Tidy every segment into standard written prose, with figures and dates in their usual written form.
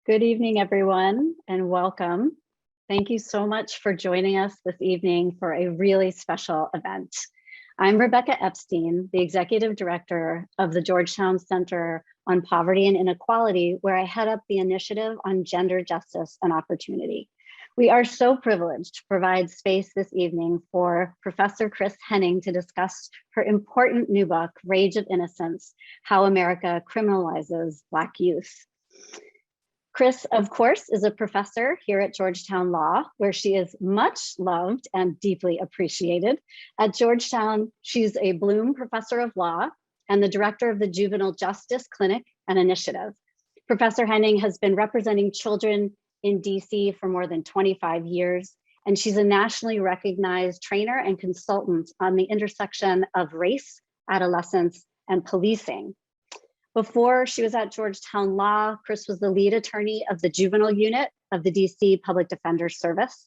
Good evening, everyone, and welcome. Thank you so much for joining us this evening for a really special event. I'm Rebecca Epstein, the Executive Director of the Georgetown Center on Poverty and Inequality, where I head up the Initiative on Gender Justice and Opportunity. We are so privileged to provide space this evening for Professor Kristin Henning to discuss her important new book, Rage of Innocence: How America Criminalizes Black Youth. Chris, of course, is a professor here at Georgetown Law, where she is much loved and deeply appreciated. At Georgetown, she's a Bloom Professor of Law and the director of the Juvenile Justice Clinic and Initiative. Professor Henning has been representing children in DC for more than 25 years, and she's a nationally recognized trainer and consultant on the intersection of race, adolescence, and policing. Before she was at Georgetown Law, Chris was the lead attorney of the juvenile unit of the DC Public Defender Service.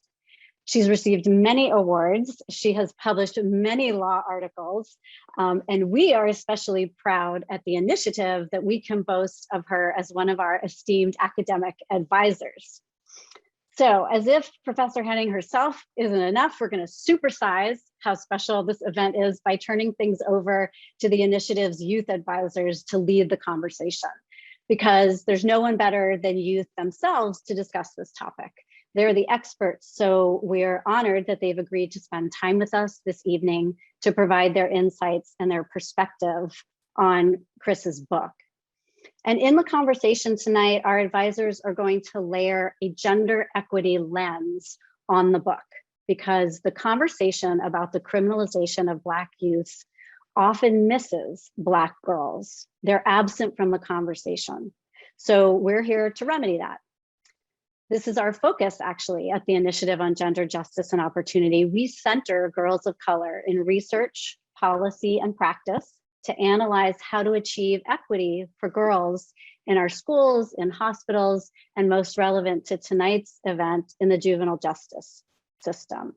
She's received many awards. She has published many law articles, and we are especially proud at the Initiative that we can boast of her as one of our esteemed academic advisors. So, as if Professor Henning herself isn't enough, we're going to supersize how special this event is by turning things over to the Initiative's youth advisors to lead the conversation, because there's no one better than youth themselves to discuss this topic. They're the experts, so we're honored that they've agreed to spend time with us this evening to provide their insights and their perspective on Chris's book. And in the conversation tonight, our advisors are going to layer a gender equity lens on the book, because the conversation about the criminalization of Black youth often misses Black girls. They're absent from the conversation. So we're here to remedy that. This is our focus, actually, at the Initiative on Gender Justice and Opportunity. We center girls of color in research, policy, and practice to analyze how to achieve equity for girls in our schools, in hospitals, and most relevant to tonight's event, in the juvenile justice system.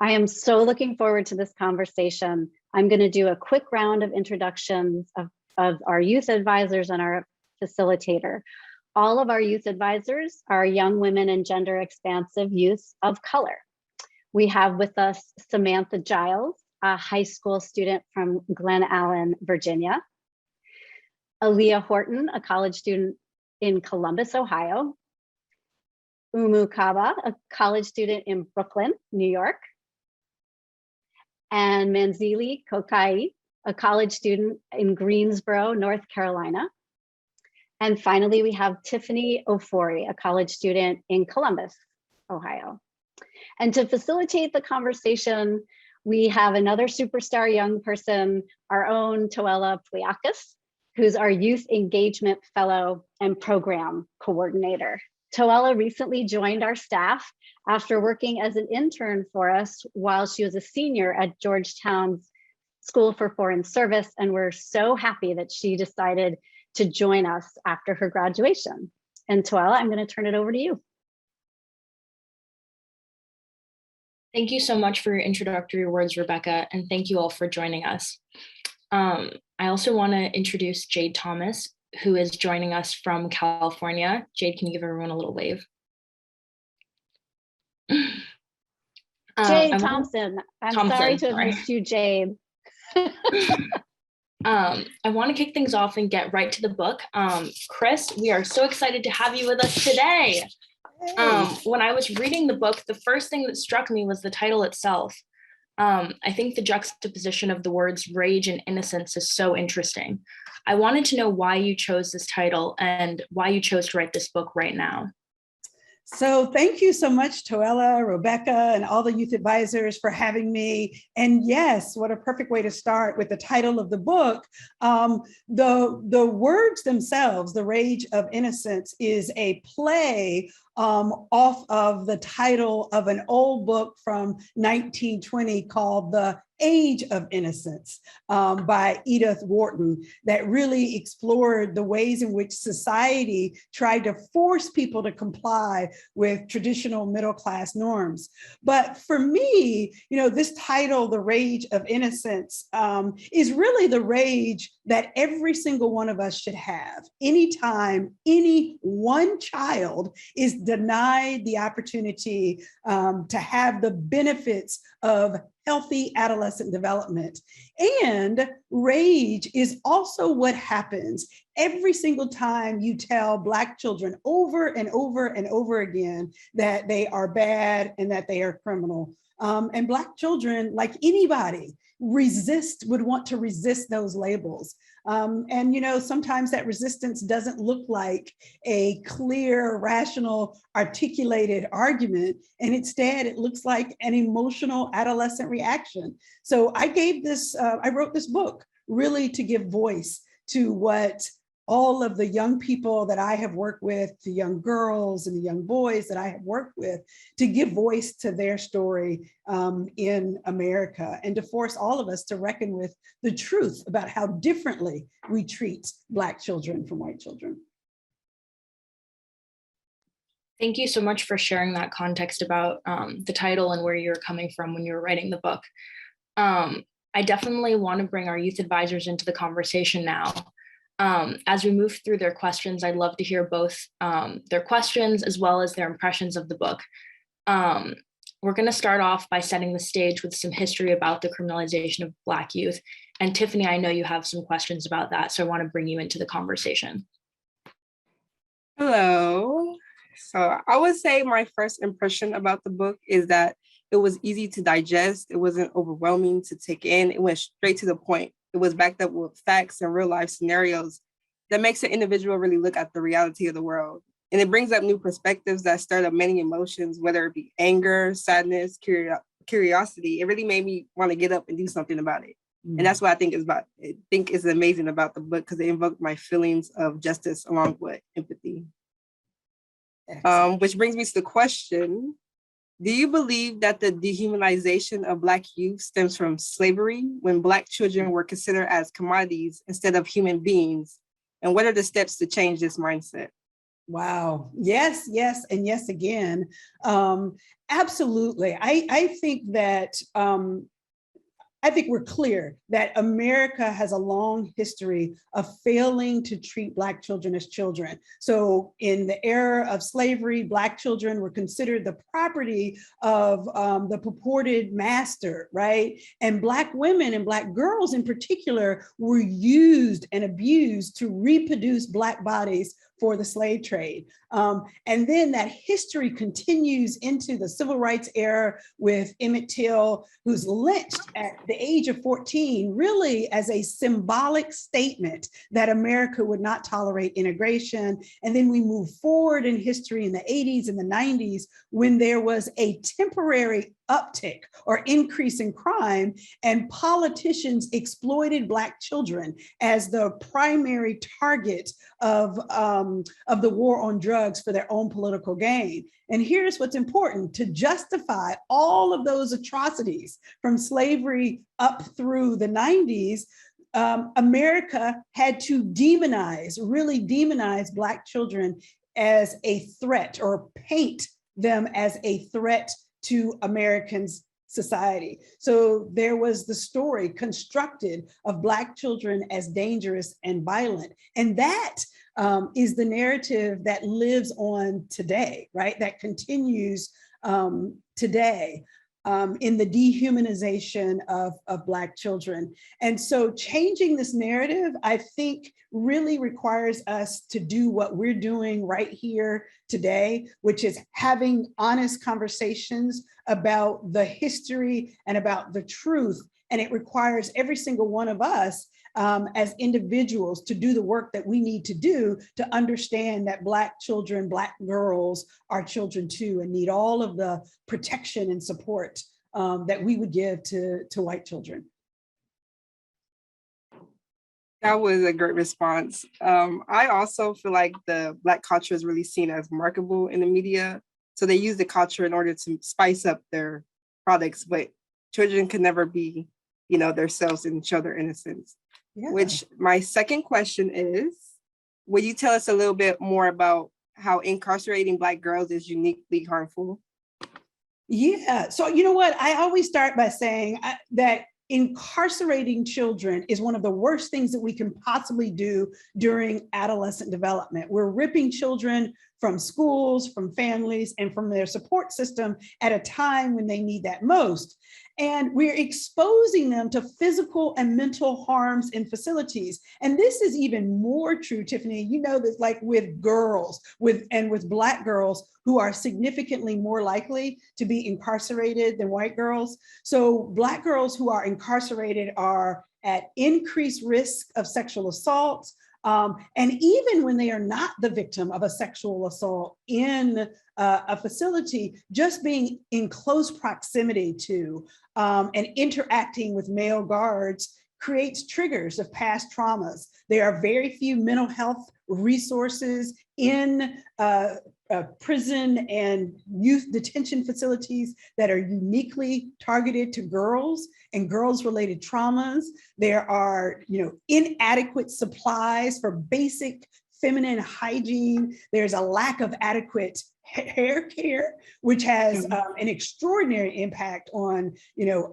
I am so looking forward to this conversation. I'm going to do a quick round of introductions of our youth advisors and our facilitator. All of our youth advisors are young women and gender-expansive youth of color. We have with us Samantha Giles, a high school student from Glen Allen, Virginia. Leah Horton, a college student in Columbus, Ohio. Umu Kaba, a college student in Brooklyn, New York. And Manzili Kokai, a college student in Greensboro, North Carolina. And finally, we have Tiffany Ofori, a college student in Columbus, Ohio. And to facilitate the conversation, we have another superstar young person, our own Toella Pliakis, who's our Youth Engagement Fellow and Program Coordinator. Toella recently joined our staff after working as an intern for us while she was a senior at Georgetown's School for Foreign Service, and we're so happy that she decided to join us after her graduation. And Toella, I'm going to turn it over to you. Thank you so much for your introductory words, Rebecca, and thank you all for joining us. I also want to introduce Jade Thomas, who is joining us from California. Jade, can you give everyone a little wave? Jade Thompson. I'm sorry to have missed you, Jade. I want to kick things off and get right to the book. Chris, we are so excited to have you with us today. When I was reading the book, the first thing that struck me was the title itself. I think the juxtaposition of the words rage and innocence is so interesting. I wanted to know why you chose this title and why you chose to write this book right now. So thank you so much, Toella, Rebecca, and all the youth advisors for having me. And yes, what a perfect way to start with the title of the book. The words themselves, The Rage of Innocence, is a play off of the title of an old book from 1920 called The Age of Innocence by Edith Wharton, that really explored the ways in which society tried to force people to comply with traditional middle-class norms. But for me, this title, The Rage of Innocence, is really the rage that every single one of us should have. Anytime any one child is denied the opportunity to have the benefits of healthy adolescent development. And rage is also what happens every single time you tell Black children over and over and over again that they are bad and that they are criminal. And Black children, like anybody, would want to resist those labels. And sometimes that resistance doesn't look like a clear, rational, articulated argument. And instead, it looks like an emotional adolescent reaction. So I wrote this book really to give voice to what all of the young people that I have worked with, the young girls and the young boys that I have worked with, to give voice to their story in America, and to force all of us to reckon with the truth about how differently we treat Black children from white children. Thank you so much for sharing that context about the title and where you're coming from when you were writing the book. I definitely want to bring our youth advisors into the conversation now. As we move through their questions, I'd love to hear both their questions as well as their impressions of the book. We're going to start off by setting the stage with some history about the criminalization of Black youth. And Tiffany, I know you have some questions about that, so I want to bring you into the conversation. Hello. So I would say my first impression about the book is that it was easy to digest. It wasn't overwhelming to take in. It went straight to the point. It was backed up with facts and real life scenarios that makes an individual really look at the reality of the world. And it brings up new perspectives that stir up many emotions, whether it be anger, sadness, curiosity. It really made me want to get up and do something about it. And that's what I think is amazing about the book, because it invoked my feelings of justice along with empathy. Which brings me to the question: do you believe that the dehumanization of Black youth stems from slavery, when Black children were considered as commodities instead of human beings? And what are the steps to change this mindset? Wow. Yes, yes, and yes again. Absolutely. I think that I think we're clear that America has a long history of failing to treat Black children as children. So in the era of slavery, Black children were considered the property of the purported master, right? And Black women and Black girls in particular were used and abused to reproduce Black bodies for the slave trade. And then that history continues into the civil rights era with Emmett Till, who's lynched at the age of 14, really as a symbolic statement that America would not tolerate integration. And then we move forward in history in the 80s and the 90s, when there was a temporary uptick or increase in crime, and politicians exploited Black children as the primary target of the war on drugs for their own political gain. And here's what's important: to justify all of those atrocities from slavery up through the 90s, America had to really demonize Black children as a threat, or paint them as a threat to Americans' society. So there was the story constructed of Black children as dangerous and violent. And that is the narrative that lives on today, right? That continues today in the dehumanization of Black children. And so changing this narrative, I think, really requires us to do what we're doing right here today, which is having honest conversations about the history and about the truth. And it requires every single one of us as individuals to do the work that we need to do to understand that Black children, Black girls are children too, and need all of the protection and support that we would give to white children. That was a great response. I also feel like the Black culture is really seen as marketable in the media. So they use the culture in order to spice up their products, but children can never be, themselves and show their innocence. Yeah. Which my second question is, will you tell us a little bit more about how incarcerating Black girls is uniquely harmful? Yeah, so you know what? I always start by saying that incarcerating children is one of the worst things that we can possibly do during adolescent development. We're ripping children from schools, from families, and from their support system at a time when they need that most. And we're exposing them to physical and mental harms in facilities. And this is even more true, Tiffany, you know, this like with girls, with Black girls who are significantly more likely to be incarcerated than white girls. So Black girls who are incarcerated are at increased risk of sexual assault. And even when they are not the victim of a sexual assault in a facility, just being in close proximity to and interacting with male guards creates triggers of past traumas. There are very few mental health resources in prison and youth detention facilities that are uniquely targeted to girls and girls-related traumas. There are, inadequate supplies for basic feminine hygiene. There's a lack of adequate hair care, which has an extraordinary impact on,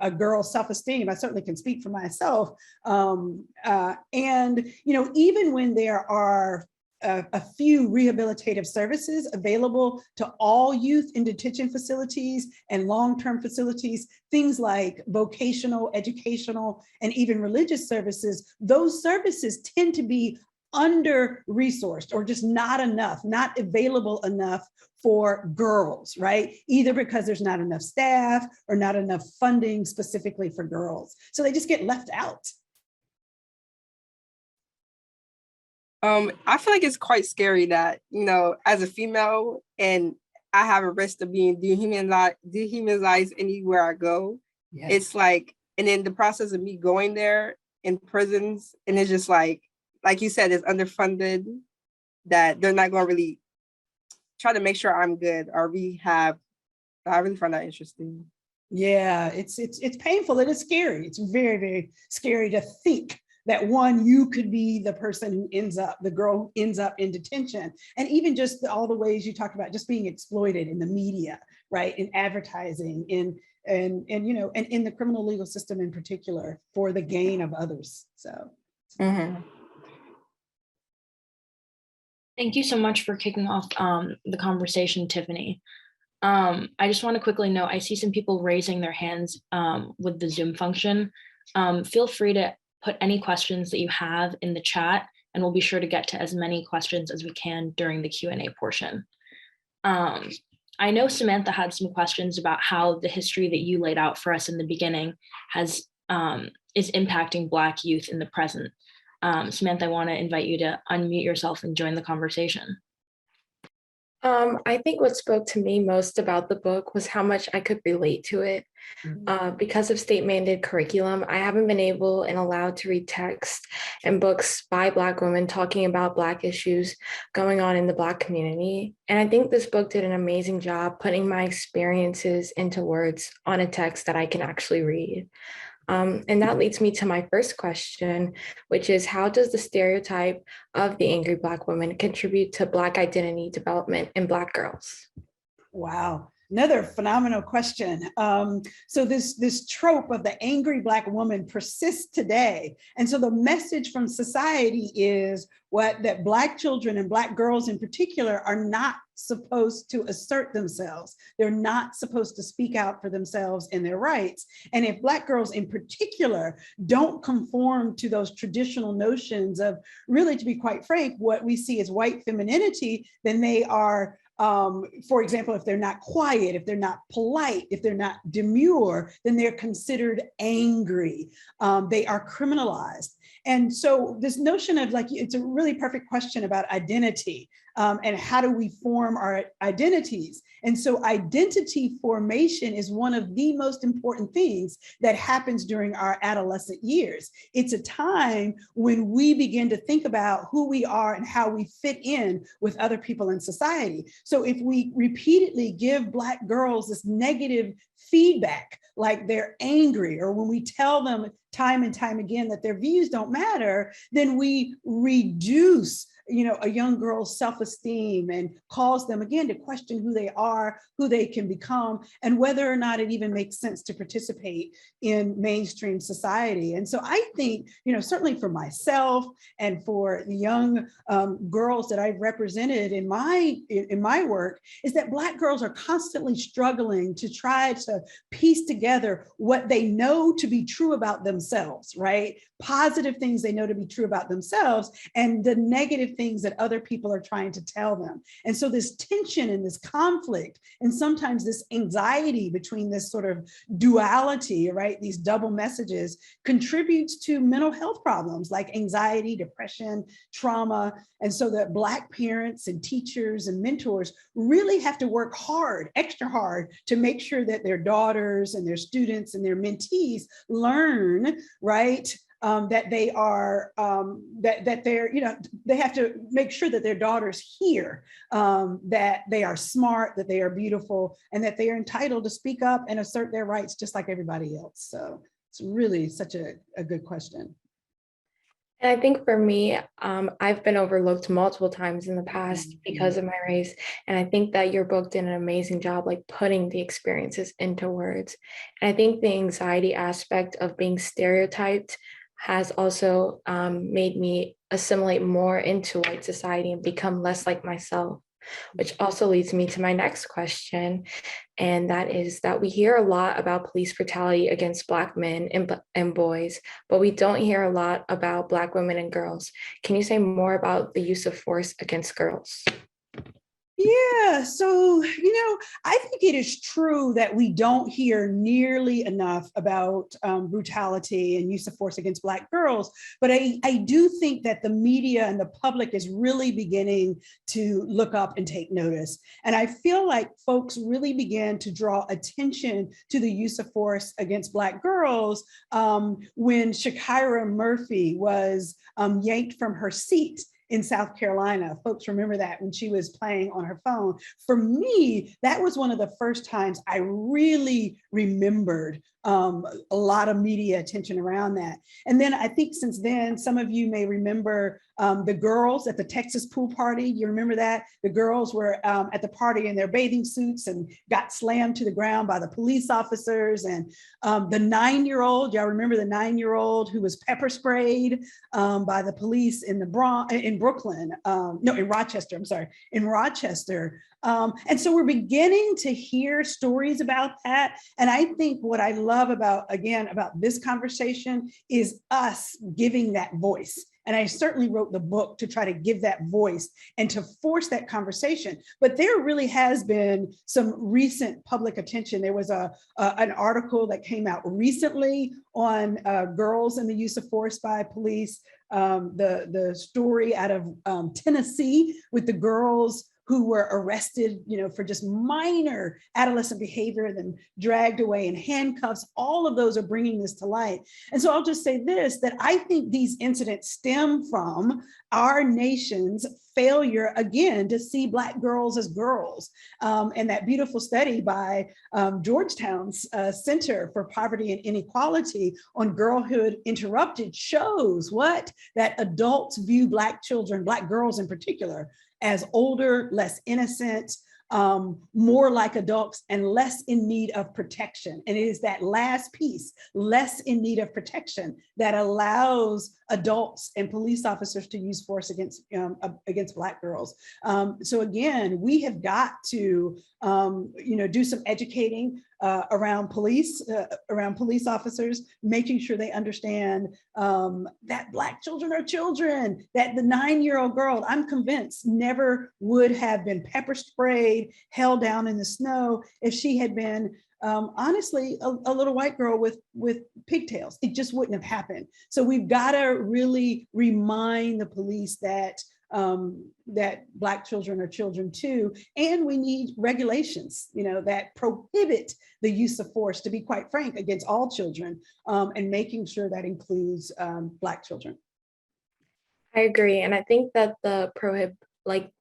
a girl's self-esteem. I certainly can speak for myself. And, even when there are a few rehabilitative services available to all youth in detention facilities and long-term facilities, things like vocational, educational, and even religious services, those services tend to be under-resourced or just not enough, not available enough for girls, right? Either because there's not enough staff or not enough funding specifically for girls. So they just get left out. I feel like it's quite scary that, as a female and I have a risk of being dehumanized anywhere I go. Yes. It's like, and then the process of me going there in prisons, and it's just like you said, it's underfunded, that they're not going to really try to make sure I'm good or rehab. I really find that interesting. Yeah, it's painful. It is scary. It's very, very scary to think that you could be the person who the girl who ends up in detention. And even just all the ways you talked about just being exploited in the media, right? In advertising, and in the criminal legal system in particular for the gain of others, so. Mm-hmm. Thank you so much for kicking off the conversation, Tiffany. I just want to quickly note, I see some people raising their hands with the Zoom function. Feel free to put any questions that you have in the chat, and we'll be sure to get to as many questions as we can during the Q&A portion. I know Samantha had some questions about how the history that you laid out for us in the beginning is impacting Black youth in the present. Samantha, I want to invite you to unmute yourself and join the conversation. I think what spoke to me most about the book was how much I could relate to it. Because of state-mandated curriculum, I haven't been able and allowed to read text and books by Black women talking about Black issues going on in the Black community. And I think this book did an amazing job putting my experiences into words on a text that I can actually read. And that leads me to my first question, which is, how does the stereotype of the angry Black woman contribute to Black identity development in Black girls? Wow. Another phenomenal question. So this trope of the angry Black woman persists today. And so the message from society is that Black children and Black girls in particular are not supposed to assert themselves. They're not supposed to speak out for themselves and their rights. And if Black girls in particular don't conform to those traditional notions of, really, to be quite frank, what we see as white femininity, then they are, for example, if they're not quiet, if they're not polite, if they're not demure, then they're considered angry. They are criminalized. And so this notion of, it's a really perfect question about identity and how do we form our identities. And so identity formation is one of the most important things that happens during our adolescent years. It's a time when we begin to think about who we are and how we fit in with other people in society. So if we repeatedly give Black girls this negative feedback, like they're angry, or when we tell them time and time again that their views don't matter, then we reduce a young girl's self-esteem and calls them again to question who they are, who they can become, and whether or not it even makes sense to participate in mainstream society. And so I think, certainly for myself and for the young girls that I've represented in my work, is that Black girls are constantly struggling to try to piece together what they know to be true about themselves, right? Positive things they know to be true about themselves, and the negative things that other people are trying to tell them. And so this tension and this conflict, and sometimes this anxiety between this sort of duality, right? These double messages, contributes to mental health problems like anxiety, depression, trauma. And so that Black parents and teachers and mentors really have to work hard, extra hard, to make sure that their daughters and their students and their mentees learn, right? That they are, that they're, they have to make sure that their daughters hear that they are smart, that they are beautiful, and that they are entitled to speak up and assert their rights just like everybody else. So it's really such a good question. And I think for me, I've been overlooked multiple times in the past because of my race. And I think that your book did an amazing job, like putting the experiences into words. And I think the anxiety aspect of being stereotyped has also made me assimilate more into white society and become less like myself, which also leads me to my next question. And that is that we hear a lot about police brutality against Black men and boys, but we don't hear a lot about Black women and girls. Can you say more about the use of force against girls? Yeah, so, I think it is true that we don't hear nearly enough about brutality and use of force against Black girls, but I do think that the media and the public is really beginning to look up and take notice. And I feel like folks really began to draw attention to the use of force against Black girls when Shakira Murphy was yanked from her seat in South Carolina. Folks remember that when she was playing on her phone. For me, that was one of the first times I really remembered a lot of media attention around that. And then I think since then, some of you may remember the girls at the Texas pool party. You remember that? The girls were at the party in their bathing suits and got slammed to the ground by the police officers. And the 9-year-old, y'all remember the 9-year-old who was pepper sprayed by the police in Brooklyn, in Rochester, I'm sorry, in Rochester. And so we're beginning to hear stories about that. And I think what I love about this conversation is us giving that voice. And I certainly wrote the book to try to give that voice and to force that conversation. But there really has been some recent public attention. There was an article that came out recently on girls and the use of force by police. The story out of Tennessee with the girls who were arrested, for just minor adolescent behavior, then dragged away in handcuffs. All of those are bringing this to light. And so I'll just say this, that I think these incidents stem from our nation's failure, again, to see Black girls as girls. And that beautiful study by Georgetown's Center for Poverty and Inequality on Girlhood Interrupted shows that adults view Black children, Black girls in particular, as older, less innocent, more like adults, and less in need of protection. And it is that last piece, less in need of protection, that allows adults and police officers to use force against Black girls. So again, we have got to do some educating around police officers, making sure they understand that Black children are children, that the 9-year-old girl, I'm convinced, never would have been pepper sprayed, held down in the snow if she had been honestly a little white girl with pigtails. It just wouldn't have happened. So we've got to really remind the police that Black children are children too, and we need regulations, that prohibit the use of force, to be quite frank, against all children, and making sure that includes Black children. I agree, and I think that the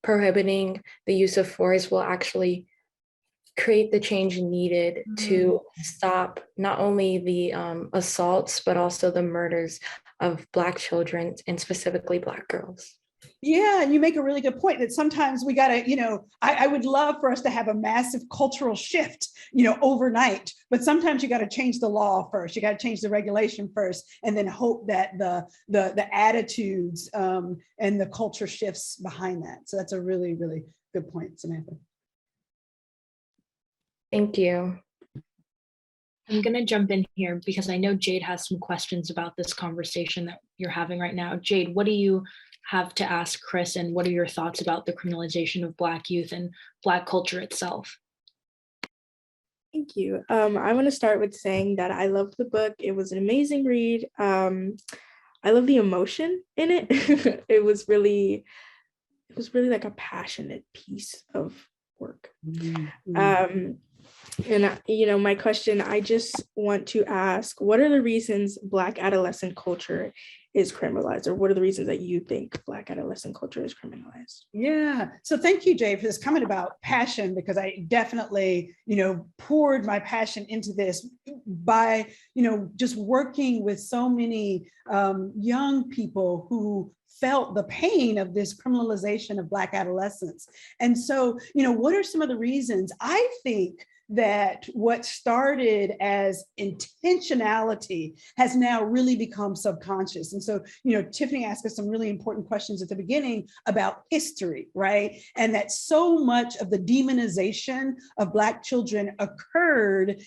prohibiting the use of force will actually create the change needed to stop not only the assaults, but also the murders of Black children, and specifically Black girls. Yeah, and you make a really good point that sometimes we gotta, I would love for us to have a massive cultural shift, overnight, but sometimes you gotta change the law first, you gotta change the regulation first, and then hope that the attitudes and the culture shifts behind that. So that's a really, really good point, Samantha. Thank you. I'm going to jump in here because I know Jade has some questions about this conversation that you're having right now. Jade, what do you have to ask Chris, and what are your thoughts about the criminalization of Black youth and Black culture itself? Thank you. I want to start with saying that I loved the book. It was an amazing read. I love the emotion in it. It was really like a passionate piece of work. And my question, I just want to ask, what are the reasons Black adolescent culture is criminalized, or what are the reasons that you think Black adolescent culture is criminalized? Yeah, so thank you, Jay, for this comment about passion, because I definitely, poured my passion into this by, just working with so many young people who felt the pain of this criminalization of Black adolescents. And so, what are some of the reasons? I think that what started as intentionality has now really become subconscious. And so, Tiffany asked us some really important questions at the beginning about history, right? And that so much of the demonization of Black children occurred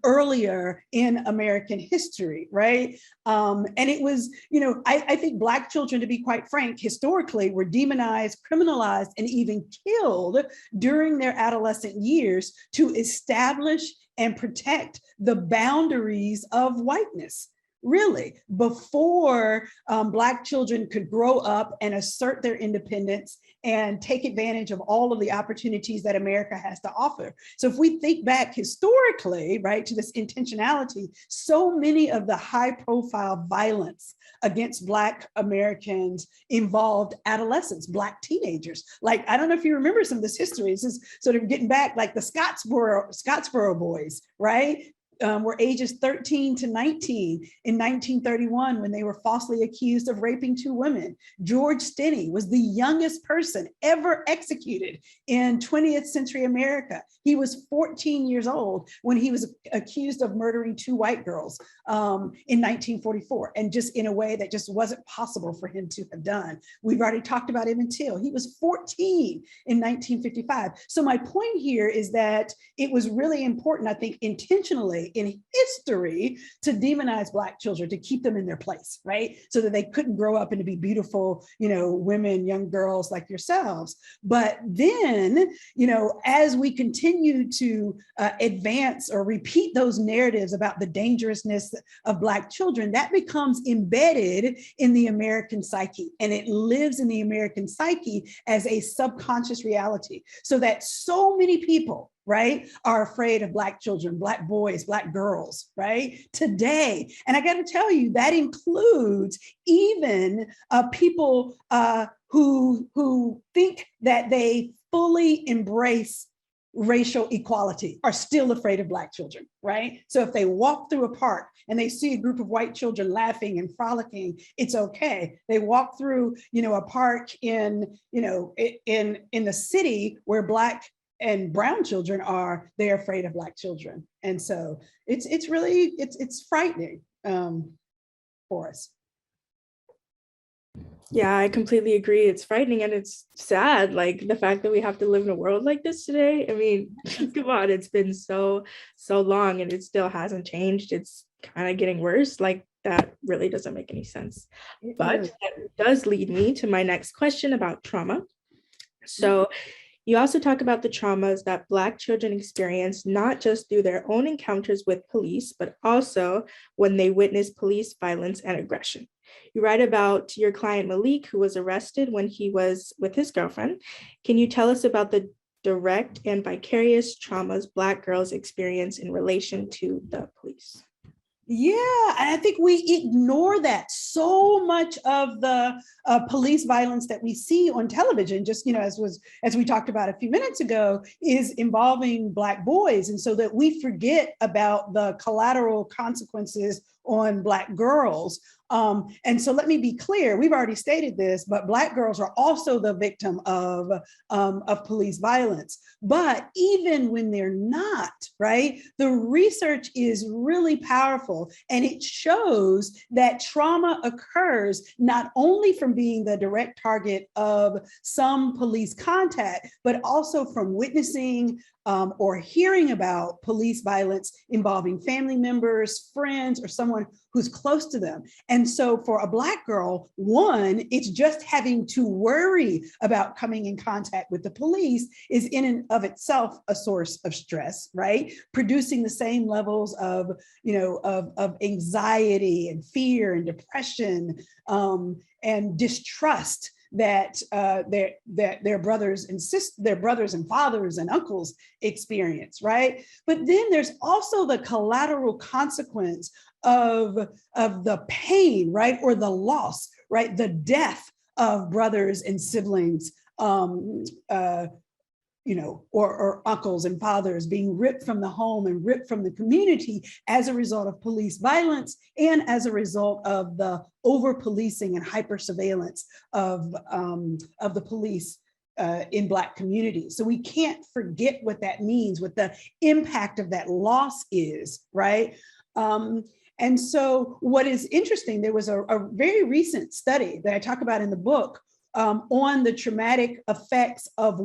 earlier in American history, right? And it was, I think Black children, to be quite frank, historically were demonized, criminalized, and even killed during their adolescent years to establish and protect the boundaries of whiteness. Really, before Black children could grow up and assert their independence and take advantage of all of the opportunities that America has to offer. So if we think back historically, right, to this intentionality, so many of the high-profile violence against Black Americans involved adolescents, Black teenagers. Like, I don't know if you remember some of this history. This is sort of getting back, like the Scottsboro boys, right? Were ages 13 to 19 in 1931 when they were falsely accused of raping 2 women. George Stinney was the youngest person ever executed in 20th century America. He was 14 years old when he was accused of murdering 2 white girls in 1944, and just in a way that just wasn't possible for him to have done. We've already talked about Emmett Till. He was 14 in 1955. So my point here is that it was really important, I think, intentionally in history to demonize Black children, to keep them in their place, right? So that they couldn't grow up and to be beautiful, women, young girls like yourselves. But then, as we continue to advance or repeat those narratives about the dangerousness of Black children, that becomes embedded in the American psyche, and it lives in the American psyche as a subconscious reality, so that so many people, right, are afraid of Black children, Black boys, Black girls, right, today. And I got to tell you, that includes even people who think that they fully embrace racial equality are still afraid of Black children, right? So if they walk through a park and they see a group of white children laughing and frolicking, it's okay. They walk through, a park in the city where Black and brown children are, they're afraid of Black children. And so it's really frightening for us. Yeah, I completely agree. It's frightening and it's sad. Like the fact that we have to live in a world like this today. I mean, come on, it's been so long and it still hasn't changed. It's kind of getting worse. Like that really doesn't make any sense. But that does lead me to my next question about trauma. So you also talk about the traumas that Black children experience, not just through their own encounters with police, but also when they witness police violence and aggression. You write about your client Malik, who was arrested when he was with his girlfriend. Can you tell us about the direct and vicarious traumas Black girls experience in relation to the police? Yeah, and I think we ignore that. So much of the police violence that we see on television, just as we talked about a few minutes ago, is involving Black boys, and so that we forget about the collateral consequences on Black girls. And so let me be clear, we've already stated this, but Black girls are also the victim of police violence. But even when they're not, right, the research is really powerful, and it shows that trauma occurs not only from being the direct target of some police contact, but also from witnessing or hearing about police violence involving family members, friends, or someone who's close to them. And so for a Black girl, one, it's just having to worry about coming in contact with the police is in and of itself a source of stress, right? Producing the same levels of, of anxiety and fear and depression and distrust that their brothers and fathers and uncles experience, right? But then there's also the collateral consequence of the pain, right, or the loss, right, the death of brothers and siblings, or uncles and fathers being ripped from the home and ripped from the community as a result of police violence and as a result of the over-policing and hyper-surveillance of the police in Black communities. So we can't forget what that means, what the impact of that loss is, right? And so what is interesting, there was a very recent study that I talk about in the book on the traumatic effects of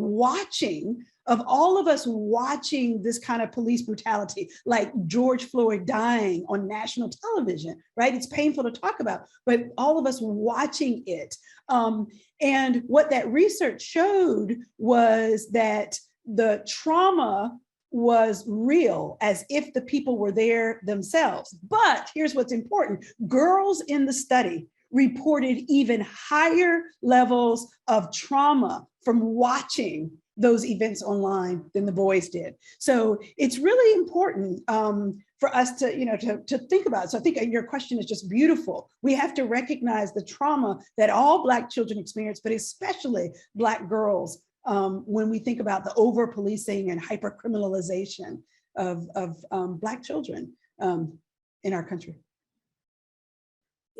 all of us watching this kind of police brutality, like George Floyd dying on national television, right? It's painful to talk about, but all of us watching it. And what that research showed was that the trauma was real, as if the people were there themselves. But here's what's important. Girls in the study reported even higher levels of trauma from watching those events online than the boys did. So it's really important for us to think about. So I think your question is just beautiful. We have to recognize the trauma that all Black children experience, but especially Black girls, when we think about the over-policing and hyper-criminalization of Black children in our country.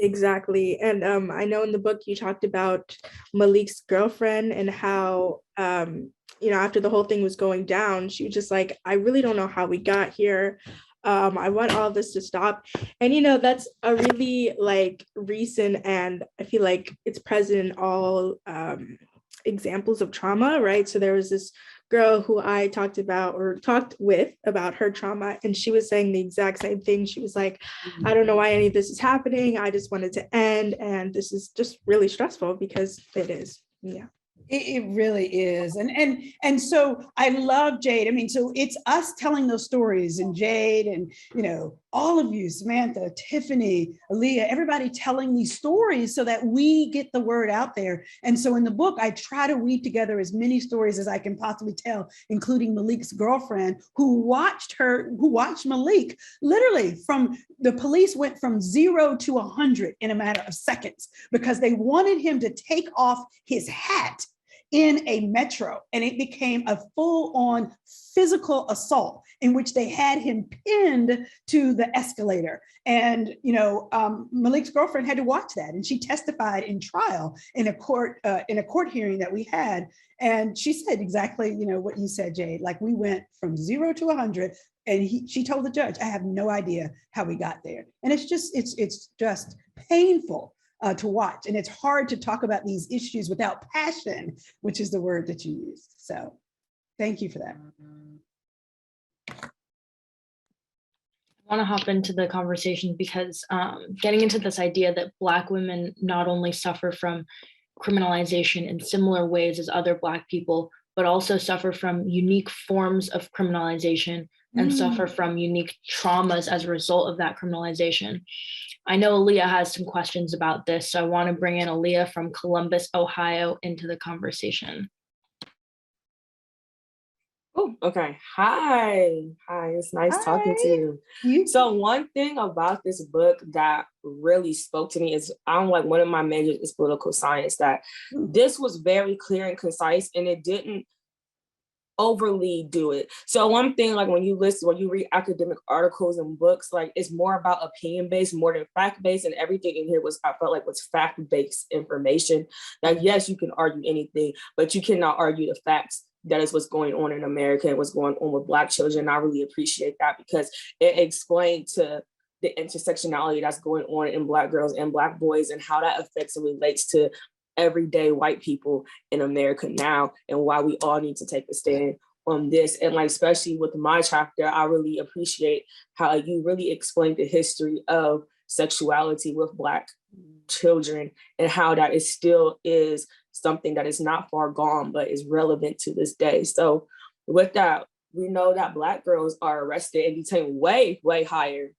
Exactly. And I know in the book you talked about Malik's girlfriend and how, after the whole thing was going down, she was just like, I really don't know how we got here. I want all this to stop. And, that's a really recent, and I feel like it's present in all examples of trauma, right? So there was this girl who I talked with about her trauma, and she was saying the exact same thing. She was like, I don't know why any of this is happening. I just want it to end. And this is just really stressful because it is. Yeah. It really is. And so I love Jade. I mean, so it's us telling those stories, and Jade and, all of you, Samantha, Tiffany, Leah, everybody telling these stories so that we get the word out there. And so in the book, I try to weave together as many stories as I can possibly tell, including Malik's girlfriend, who watched Malik literally from the police went from 0 to 100 in a matter of seconds because they wanted him to take off his hat in a metro, and it became a full-on physical assault in which they had him pinned to the escalator. And Malik's girlfriend had to watch that, and she testified in trial in a court hearing that we had, and she said exactly what you said, Jade. Like, we went from 0 to 100, and she told the judge, I have no idea how we got there. And it's just painful to watch. And it's hard to talk about these issues without passion, which is the word that you used. So thank you for that. I want to hop into the conversation because getting into this idea that Black women not only suffer from criminalization in similar ways as other Black people, but also suffer from unique forms of criminalization and suffer from unique traumas as a result of that criminalization. I know Leah has some questions about this, so I want to bring in Leah from Columbus, Ohio, into the conversation. Oh, okay. Hi, it's nice talking to you. So one thing about this book that really spoke to me is, one of my majors is political science, that this was very clear and concise, and it didn't overly do it. So one thing, like when you read academic articles and books, like it's more about opinion based more than fact based, and everything in here I felt like was fact based information. Like yes, you can argue anything, but you cannot argue the facts. That is what's going on in America and what's going on with Black children. I really appreciate that because it explained to the intersectionality that's going on in Black girls and Black boys and how that affects and relates to everyday white people in America now, and why we all need to take a stand on this. And like, especially with my chapter, I really appreciate how you really explained the history of sexuality with Black children and how that is still is something that is not far gone, but is relevant to this day. So with that, we know that Black girls are arrested and detained way, way higher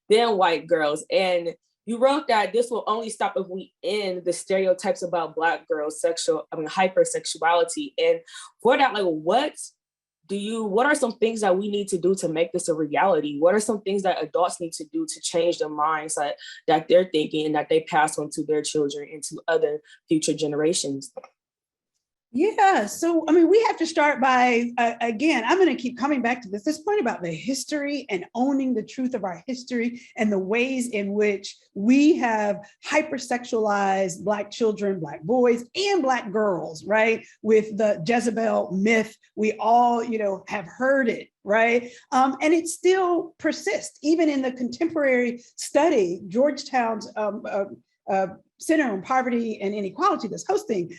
than white girls. And you wrote that this will only stop if we end the stereotypes about Black girls' hypersexuality. And for that, like, what are some things that we need to do to make this a reality? What are some things that adults need to do to change the mindset that they're thinking and that they pass on to their children and to other future generations? Yeah, so I mean, we have to start by, again, I'm going to keep coming back to this point about the history and owning the truth of our history and the ways in which we have hypersexualized Black children, Black boys, and Black girls, right? With the Jezebel myth, we all, have heard it, right? And it still persists, even in the contemporary study, Georgetown's Center on Poverty and Inequality that's hosting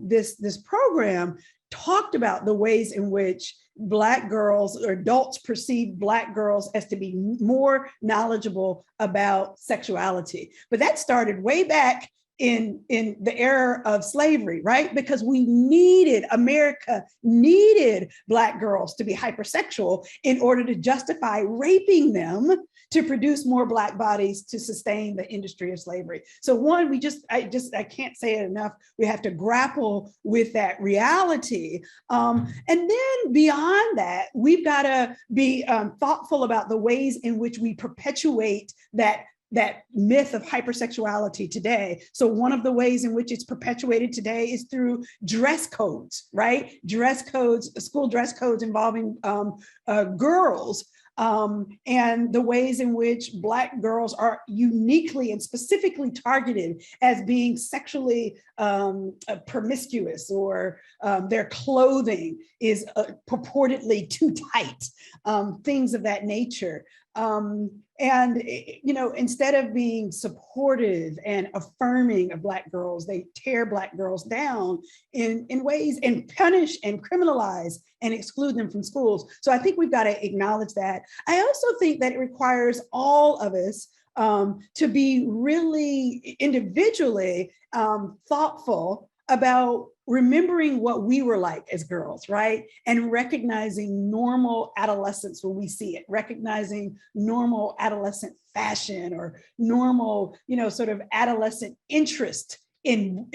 this program talked about the ways in which Black girls or adults perceive Black girls as to be more knowledgeable about sexuality. But that started way back in the era of slavery, right? Because America needed Black girls to be hypersexual in order to justify raping them to produce more Black bodies to sustain the industry of slavery. So one, I can't say it enough. We have to grapple with that reality. And then beyond that, we've got to be thoughtful about the ways in which we perpetuate that myth of hypersexuality today. So one of the ways in which it's perpetuated today is through dress codes, right? School dress codes involving girls. And the ways in which Black girls are uniquely and specifically targeted as being sexually promiscuous, or their clothing is purportedly too tight, things of that nature. And instead of being supportive and affirming of Black girls, they tear Black girls down in ways and punish and criminalize and exclude them from schools. So I think we've got to acknowledge that. I also think that it requires all of us to be really individually thoughtful about remembering what we were like as girls, right? And recognizing normal adolescence when we see it, recognizing normal adolescent fashion or normal, sort of adolescent interest in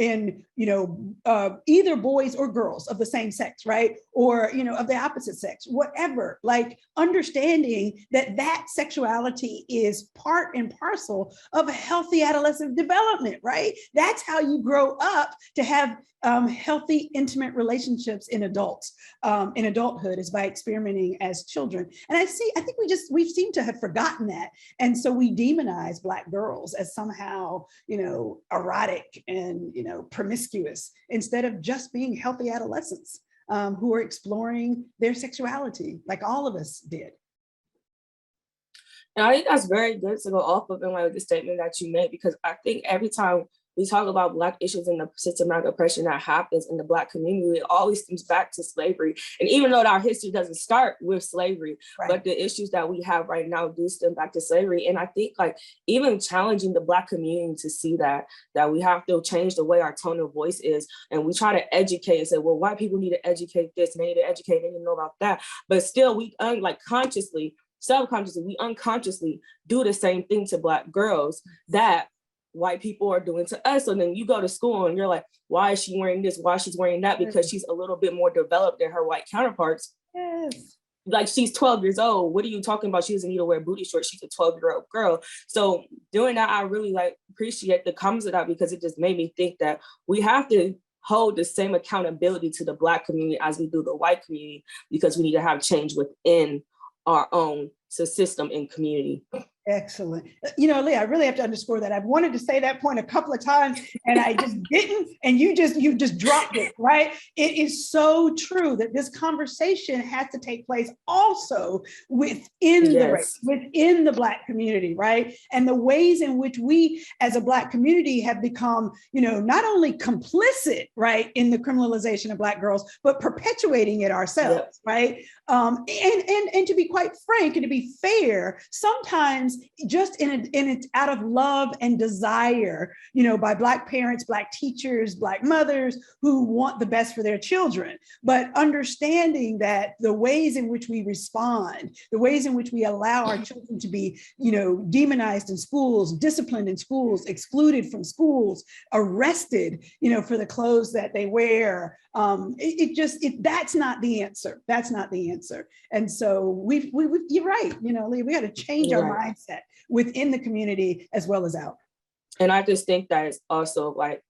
either boys or girls of the same sex, right? Or, of the opposite sex, whatever, like understanding that sexuality is part and parcel of a healthy adolescent development, right? That's how you grow up to have healthy, intimate relationships in adulthood, is by experimenting as children. And I think we seem to have forgotten that. And so we demonize Black girls as somehow, erotic and, promiscuous, instead of just being healthy adolescents who are exploring their sexuality like all of us did. And I think that's very good to go off of in like the statement that you made, because I think every time we talk about Black issues and the systematic oppression that happens in the Black community, it always stems back to slavery. And even though our history doesn't start with slavery, right, but the issues that we have right now do stem back to slavery. And I think like even challenging the Black community to see that we have to change the way our tone of voice is. And we try to educate and say, well, white people need to educate this, and they need to educate, they need to know about that. But still, we subconsciously, we unconsciously do the same thing to Black girls that white people are doing to us. So then you go to school and you're like, why is she wearing this? Why she's wearing that? Because she's a little bit more developed than her white counterparts. Yes. Like, she's 12 years old. What are you talking about? She doesn't need to wear booty shorts. She's a 12-year-old girl. So doing that, I really appreciate the comments of that, because it just made me think that we have to hold the same accountability to the Black community as we do the white community, because we need to have change within our own system and community. Excellent. You know, Leah, I really have to underscore that. I've wanted to say that point a couple of times and I just didn't, and you just dropped it, right? It is so true that this conversation has to take place also within the race, within the Black community, right? And the ways in which we as a Black community have become, you know, not only complicit, right, in the criminalization of Black girls, but perpetuating it ourselves, right? And to be quite frank and to be fair, sometimes just in it's out of love and desire, you know, by Black parents, Black teachers, Black mothers who want the best for their children, but understanding that the ways in which we respond, the ways in which we allow our children to be, you know, demonized in schools, disciplined in schools, excluded from schools, arrested, you know, for the clothes that they wear. That's not the answer. That's not the answer. And so you're right. You know, Leah, we got to change our mindset within the community as well as out. And I just think that it's also like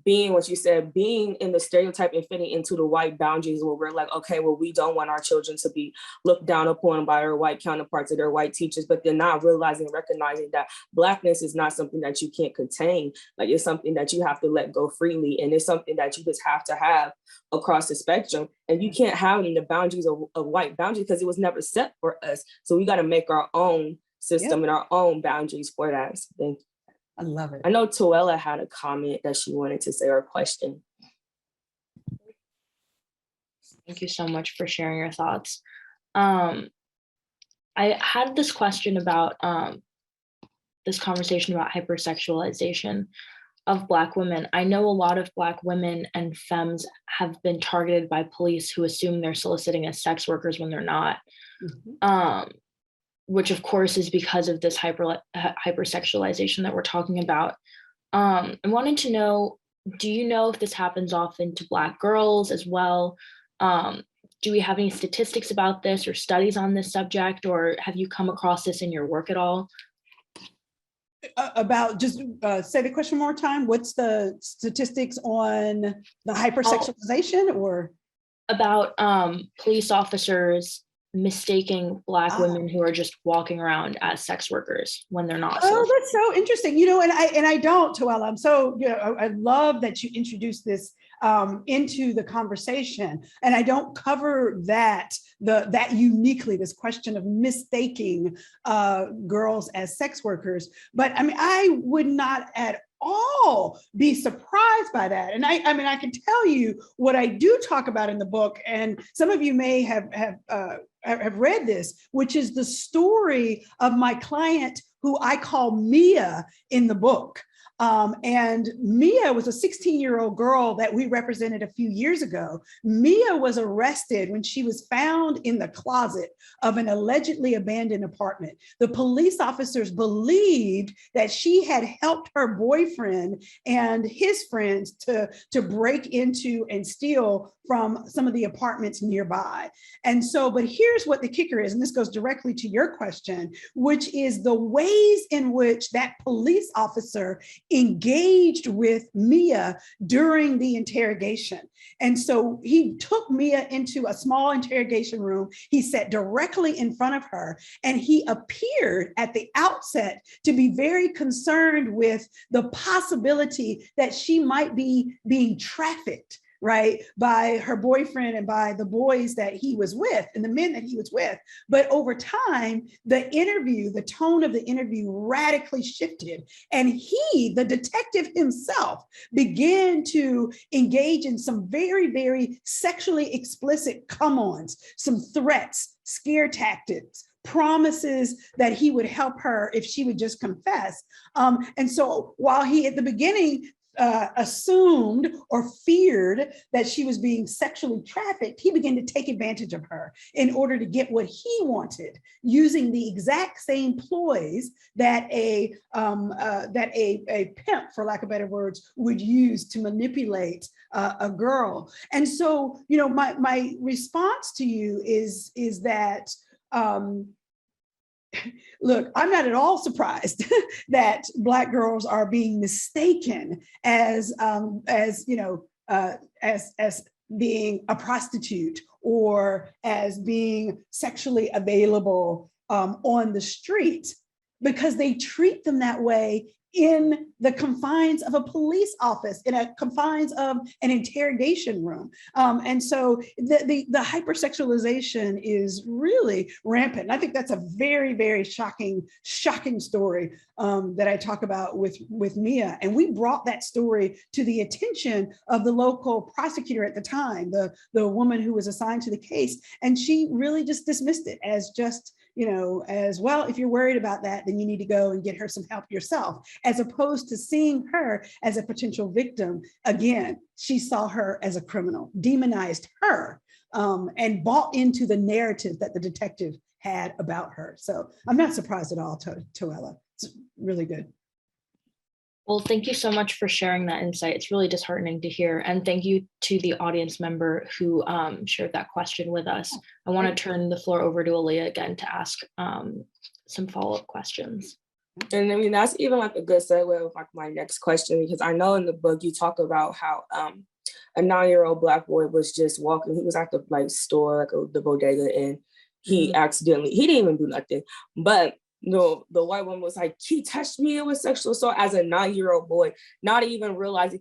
being what you said, being in the stereotype and fitting into the white boundaries where we're like, okay, well, we don't want our children to be looked down upon by their white counterparts or their white teachers, but they're not realizing and recognizing that Blackness is not something that you can't contain. Like, it's something that you have to let go freely. And it's something that you just have to have across the spectrum. And you can't have it in the boundaries of white boundaries because it was never set for us. So we got to make our own system and our own boundaries for that. So thank you. I love it. I know Toella had a comment that she wanted to say, or a question. Thank you so much for sharing your thoughts. I had this question about this conversation about hypersexualization of Black women. I know a lot of Black women and femmes have been targeted by police who assume they're soliciting as sex workers when they're not. Which of course is because of this hypersexualization that we're talking about. I wanted to know, do you know if this happens often to Black girls as well? Do we have any statistics about this or studies on this subject, or have you come across this in your work at all? About, just say the question one more time. What's the statistics on the hypersexualization or? About police officers mistaking Black women who are just walking around as sex workers when they're not. Oh, that's so interesting. You know, and I don't, Toella. I'm so, you know, I love that you introduced this into the conversation, and I don't cover that uniquely, this question of mistaking girls as sex workers. But I mean, I would not at all be surprised by that. And I mean, I can tell you what I do talk about in the book, and some of you may have read this, which is the story of my client who I call Mia in the book. And Mia was a 16-year-old girl that we represented a few years ago. Mia was arrested when she was found in the closet of an allegedly abandoned apartment. The police officers believed that she had helped her boyfriend and his friends to break into and steal from some of the apartments nearby. And so, but here's what the kicker is, and this goes directly to your question, which is the ways in which that police officer engaged with Mia during the interrogation. And so he took Mia into a small interrogation room. He sat directly in front of her, and he appeared at the outset to be very concerned with the possibility that she might be being trafficked, right, by her boyfriend and by the boys that he was with and the men that he was with. But over time, the tone of the interview radically shifted. And he, the detective himself, began to engage in some very, very sexually explicit come-ons, some threats, scare tactics, promises that he would help her if she would just confess. And so while he at the beginning assumed or feared that she was being sexually trafficked, he began to take advantage of her in order to get what he wanted, using the exact same ploys that a pimp, for lack of better words, would use to manipulate a girl. And so, you know, my response to you is that look, I'm not at all surprised that Black girls are being mistaken as you know, as being a prostitute or as being sexually available on the street, because they treat them that way in the confines of a police office, in a confines of an interrogation room. And so the hypersexualization is really rampant. And I think that's a very, very shocking story that I talk about with Mia. And we brought that story to the attention of the local prosecutor at the time, the woman who was assigned to the case. And she really just dismissed it as just, as well, if you're worried about that, then you need to go and get her some help yourself, as opposed to seeing her as a potential victim. Again, she saw her as a criminal, demonized her, and bought into the narrative that the detective had about her. So I'm not surprised at all, Toella. It's really good. Well, thank you so much for sharing that insight. It's really disheartening to hear. And thank you to the audience member who shared that question with us. I want to turn the floor over to Leah again to ask some follow-up questions. And I mean, that's even like a good segue with like my next question, because I know in the book you talk about how a 9-year-old Black boy was just walking. He was at the like store, like the bodega, and he accidentally, he didn't even do nothing, but no, the white woman was like, he touched me, it was sexual assault, as a 9-year-old boy, not even realizing,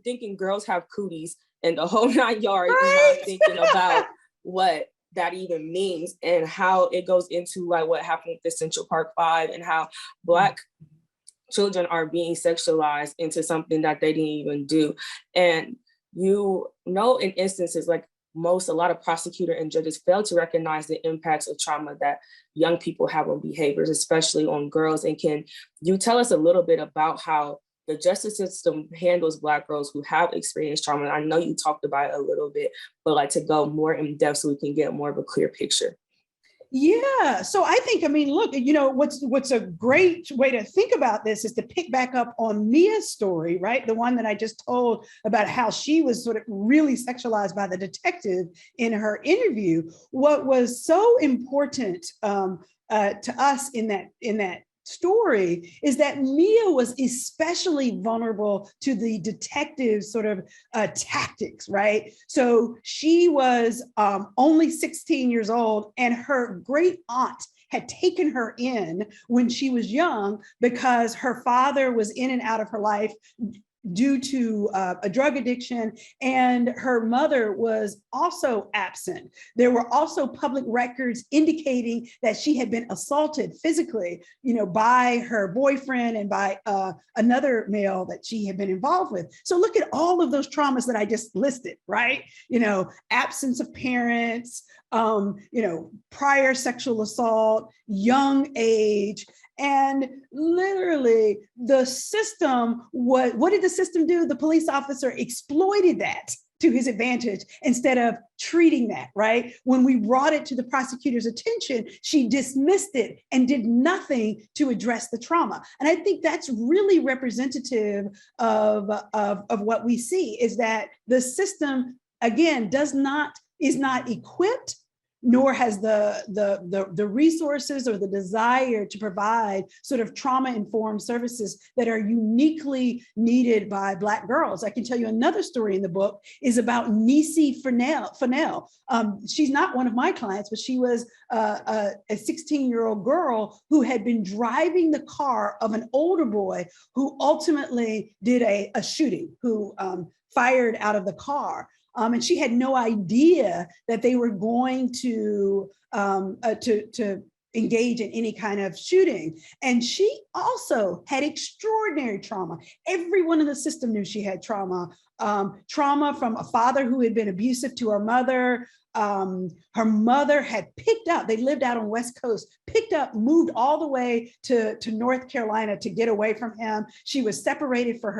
thinking girls have cooties and the whole 9 yards, right? Not thinking about what that even means and how it goes into like what happened with the Central Park 5 and how Black children are being sexualized into something that they didn't even do. And in instances like a lot of prosecutors and judges fail to recognize the impacts of trauma that young people have on behaviors, especially on girls. And can you tell us a little bit about how the justice system handles Black girls who have experienced trauma? I know you talked about it a little bit, but like to go more in depth so we can get more of a clear picture. Yeah, so I think, look, what's a great way to think about this is to pick back up on Mia's story, right? The one that I just told about how she was sort of really sexualized by the detective in her interview. What was so important to us in that story is that Mia was especially vulnerable to the detective's sort of tactics, right? So she was only 16 years old, and her great aunt had taken her in when she was young because her father was in and out of her life due to a drug addiction, and her mother was also absent. There were also public records indicating that she had been assaulted physically, by her boyfriend and by another male that she had been involved with. So look at all of those traumas that I just listed, right? Absence of parents, prior sexual assault, young age. And literally the system, what did the system do? The police officer exploited that to his advantage instead of treating that, right? When we brought it to the prosecutor's attention, she dismissed it and did nothing to address the trauma. And I think that's really representative of what we see, is that the system, again, is not equipped, nor has the resources or the desire to provide sort of trauma-informed services that are uniquely needed by Black girls. I can tell you another story in the book is about Nisi Fennell. She's not one of my clients, but she was a 16-year-old girl who had been driving the car of an older boy who ultimately did a shooting, who fired out of the car. And she had no idea that they were going to engage in any kind of shooting. And she also had extraordinary trauma. Everyone in the system knew she had trauma. Trauma from a father who had been abusive to her mother. Her mother had picked up, they lived out on West Coast, moved all the way to North Carolina to get away from him. She was separated from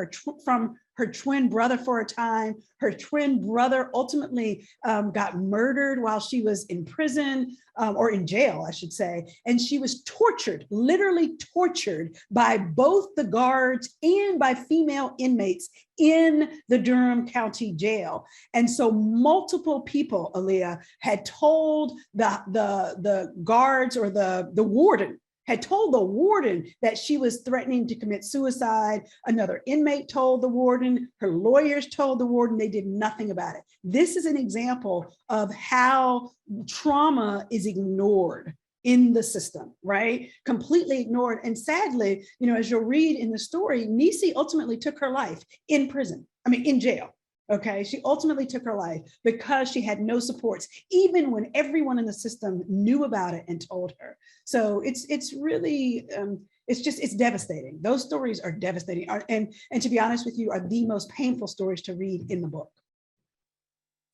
her twin brother for a time. Her twin brother ultimately got murdered while she was in prison, or in jail, I should say. And she was tortured, literally tortured, by both the guards and by female inmates in the Durham County Jail. And so multiple people, Aaliyah, had told the guards, or the warden had told the warden that she was threatening to commit suicide. Another inmate told the warden, her lawyers told the warden, they did nothing about it. This is an example of how trauma is ignored in the system, right? Completely ignored. And sadly, as you'll read in the story, Nisi ultimately took her life in prison, in jail. Okay, she ultimately took her life because she had no supports, even when everyone in the system knew about it and told her. So it's really, it's devastating. Those stories are devastating. And to be honest with you, are the most painful stories to read in the book.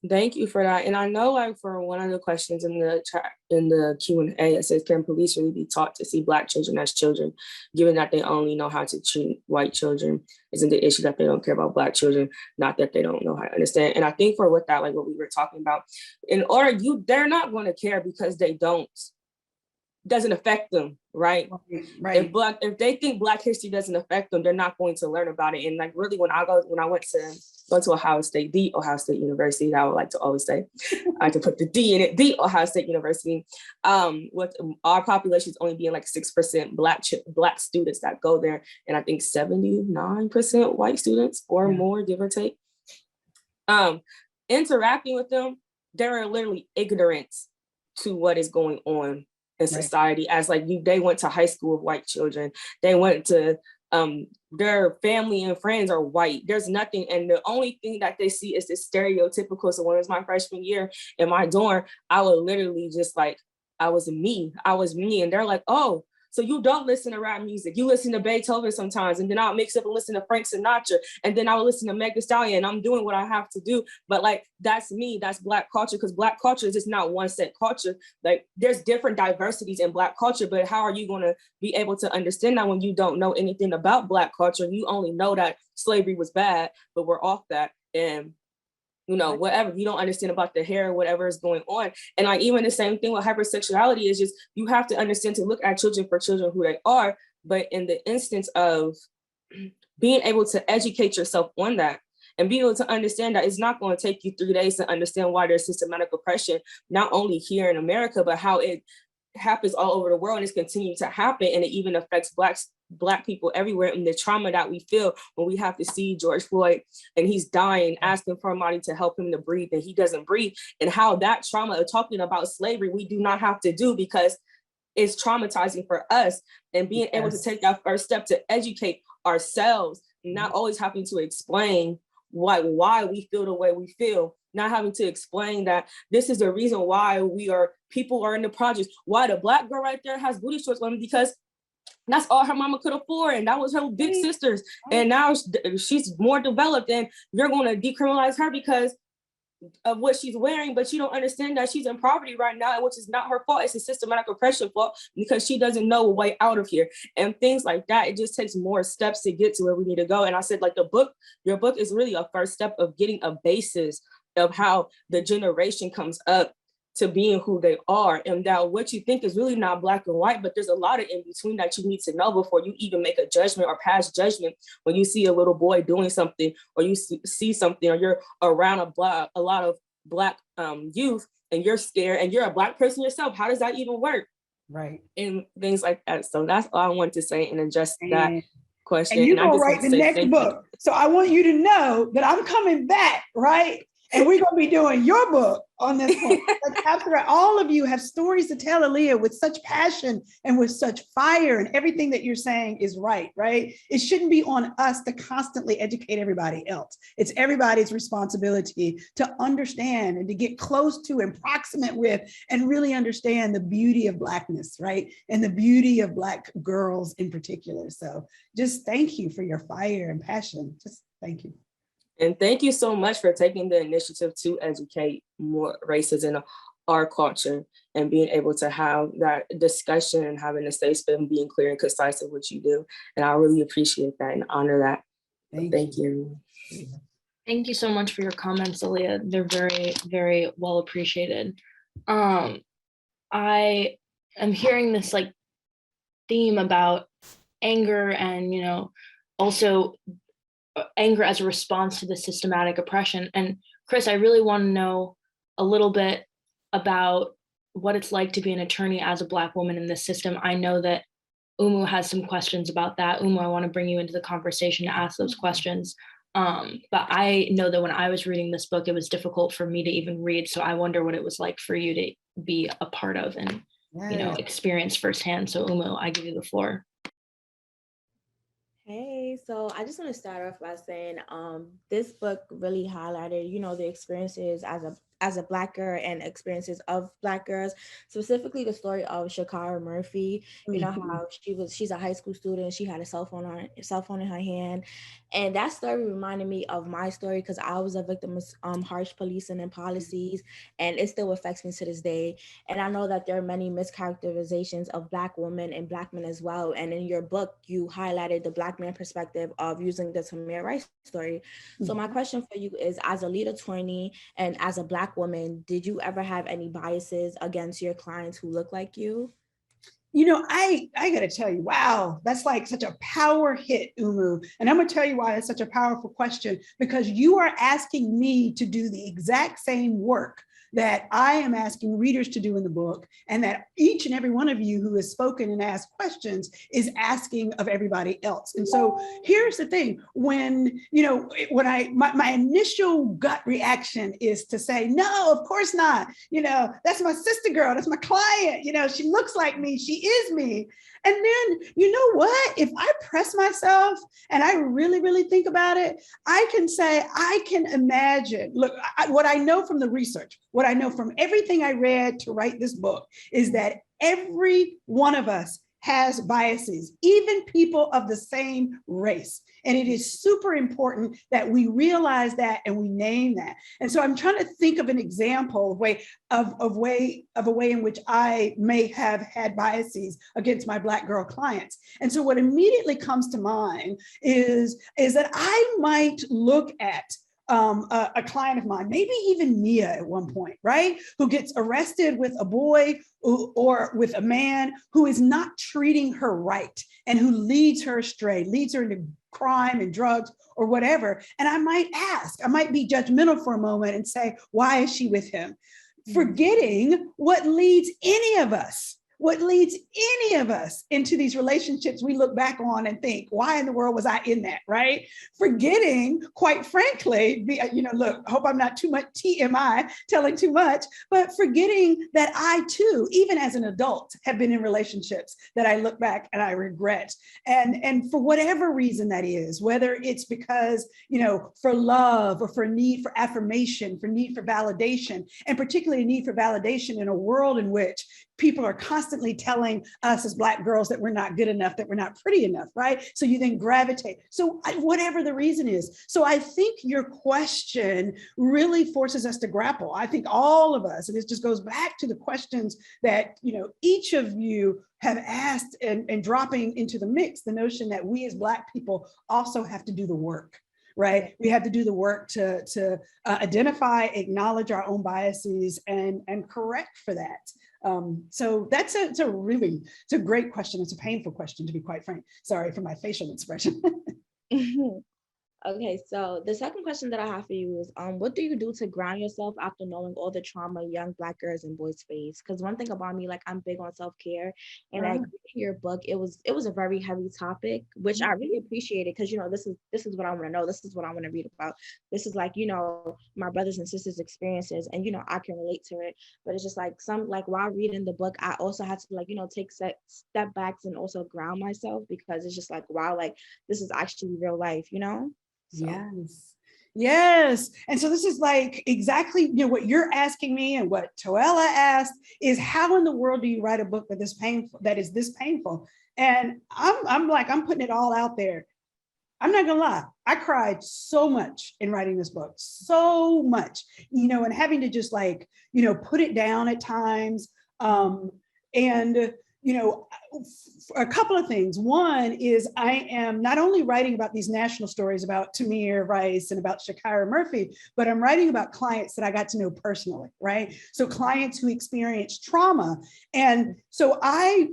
Thank you for that. And I know, like, for one of the questions in the chat, in the Q&A, it says, can police really be taught to see Black children as children, given that they only know how to treat white children? Isn't the issue that they don't care about Black children, not that they don't know how to understand? And I think for with that, like what we were talking about, they're not going to care because they don't. Doesn't affect them, right? Right. If they think Black history doesn't affect them, they're not going to learn about it. And like really, when I went to Ohio State, the Ohio State University, that I would like to always say, I can put the D in it, the Ohio State University. With our population is only being like 6% Black students that go there, and I think 79% white students or more, give or take. Interacting with them, they're literally ignorant to what is going on in society. As like they went to high school with white children. They went to their family and friends are white. There's nothing, and the only thing that they see is this stereotypical. So when it was my freshman year in my dorm, I would literally just like, I was me, and they're like, oh, so you don't listen to rap music, you listen to Beethoven sometimes, and then I'll mix up and listen to Frank Sinatra, and then I will listen to Meg Thee Stallion, and I'm doing what I have to do. But like, that's me, that's Black culture, because Black culture is just not one set culture. Like there's different diversities in Black culture, but how are you going to be able to understand that when you don't know anything about Black culture? You only know that slavery was bad, but we're off that. And whatever, you don't understand about the hair, whatever is going on. And like, even the same thing with hypersexuality is just, you have to understand to look at children for children who they are. But in the instance of being able to educate yourself on that and being able to understand that it's not going to take you 3 days to understand why there's systematic oppression, not only here in America, but how it happens all over the world and it's continuing to happen. And it even affects Black people everywhere, and the trauma that we feel when we have to see George Floyd and he's dying, asking for money to help him to breathe, and he doesn't breathe, and how that trauma of talking about slavery we do not have to do because it's traumatizing for us. And being able to take that first step to educate ourselves, not always having to explain why we feel the way we feel, not having to explain that this is the reason why people are in the projects, why the Black girl right there has booty shorts on, because that's all her mama could afford, and that was her big sisters. And now she's more developed, and you're going to decriminalize her because of what she's wearing, but you don't understand that she's in poverty right now, which is not her fault. It's a systematic oppression fault because she doesn't know a way out of here, and things like that. It just takes more steps to get to where we need to go. And I said, like, your book is really a first step of getting a basis of how the generation comes up to being who they are, and that what you think is really not Black and white, but there's a lot of in between that you need to know before you even make a judgment or pass judgment. When you see a little boy doing something, or you see something, or you're around a lot of Black youth, and you're scared, and you're a Black person yourself, how does that even work? Right. And things like that. So that's all I want to say and address that question. And you're going to write the next book. So I want you to know that I'm coming back, right? And we're going to be doing your book on this one. After all of you have stories to tell, Leah, with such passion and with such fire, and everything that you're saying is right? It shouldn't be on us to constantly educate everybody else. It's everybody's responsibility to understand and to get close to and proximate with and really understand the beauty of Blackness, right? And the beauty of Black girls in particular. So just thank you for your fire and passion. Just thank you. And thank you so much for taking the initiative to educate more races in our culture and being able to have that discussion and having a safe space and being clear and concise of what you do. And I really appreciate that and honor that. Thank you. Thank you so much for your comments, Leah. They're very, very well appreciated. I am hearing this like theme about anger and, also anger as a response to the systematic oppression. And Chris, I really want to know a little bit about what it's like to be an attorney as a Black woman in this system. I know that Umu has some questions about that. Umu, I want to bring you into the conversation to ask those questions. But I know that when I was reading this book, it was difficult for me to even read. So I wonder what it was like for you to be a part of and, you know, experience firsthand. So Umu, I give you the floor. Hey, so I just want to start off by saying this book really highlighted, you know, the experiences as a Black girl and experiences of Black girls, specifically the story of Shakara Murphy. You know how she's a high school student, she had a cell phone in her hand, and that story reminded me of my story because I was a victim of harsh policing and policies, and it still affects me to this day. And I know that there are many mischaracterizations of Black women and Black men as well. And in your book, you highlighted the Black man perspective of using the Tamir Rice story. So my question for you is, as a lead attorney and as a Black woman, did you ever have any biases against your clients who look like you? You know, I gotta tell you, wow, that's like such a power hit, Umu. And I'm gonna tell you why it's such a powerful question, because you are asking me to do the exact same work that I am asking readers to do in the book, and that each and every one of you who has spoken and asked questions is asking of everybody else. And so here's the thing, when, you know, when my initial gut reaction is to say, no, of course not. You know, that's my sister girl, that's my client, you know, she looks like me, she is me. And then, you know what, if I press myself and I really, really think about it, I can say, I can imagine, look, what I know from the research, what I know from everything I read to write this book is that every one of us has biases, even people of the same race. And it is super important that we realize that and we name that. And so I'm trying to think of an example of a way in which I may have had biases against my Black girl clients. And so what immediately comes to mind is that I might look at a client of mine, maybe even Mia at one point, right? Who gets arrested with a boy or with a man who is not treating her right and who leads her astray, leads her into crime and drugs or whatever. And I might be judgmental for a moment and say, why is she with him? Forgetting what leads any of us into these relationships we look back on and think, why in the world was I in that, right? Forgetting, quite frankly, you know, look, I hope I'm not too much TMI, telling too much, but forgetting that I too, even as an adult, have been in relationships that I look back and I regret. And for whatever reason that is, whether it's because, you know, for love or for need for affirmation, for need for validation, and particularly a need for validation in a world in which people are constantly telling us as Black girls that we're not good enough, that we're not pretty enough, right? So you then gravitate. So whatever the reason is. So I think your question really forces us to grapple. I think all of us, and this just goes back to the questions that, you know, each of you have asked and dropping into the mix, the notion that we as Black people also have to do the work. Right? We have to do the work to identify, acknowledge our own biases and correct for that. So it's a great question. It's a painful question, to be quite frank. Sorry for my facial expression. Okay, so the second question that I have for you is, what do you do to ground yourself after knowing all the trauma young Black girls and boys face? Because one thing about me, like, I'm big on self-care, and I read your book, it was a very heavy topic, which I really appreciated, because, you know, this is what I want to know. This is what I want to read about. This is, like, you know, my brothers and sisters' experiences, and, you know, I can relate to it. But it's just like while reading the book, I also had to, like, you know, take step backs and also ground myself, because it's just like, wow, like, this is actually real life, you know? So. Yes. And so this is like exactly, you know, what you're asking me and what Toella asked is, how in the world do you write a book that is this painful? And I'm putting it all out there. I'm not gonna lie, I cried so much in writing this book, so much, you know, and having to just, like, you know, put it down at times. And you know, a couple of things. One is I am not only writing about these national stories about Tamir Rice and about Shakira Murphy, but I'm writing about clients that I got to know personally, right? So clients who experienced trauma. And so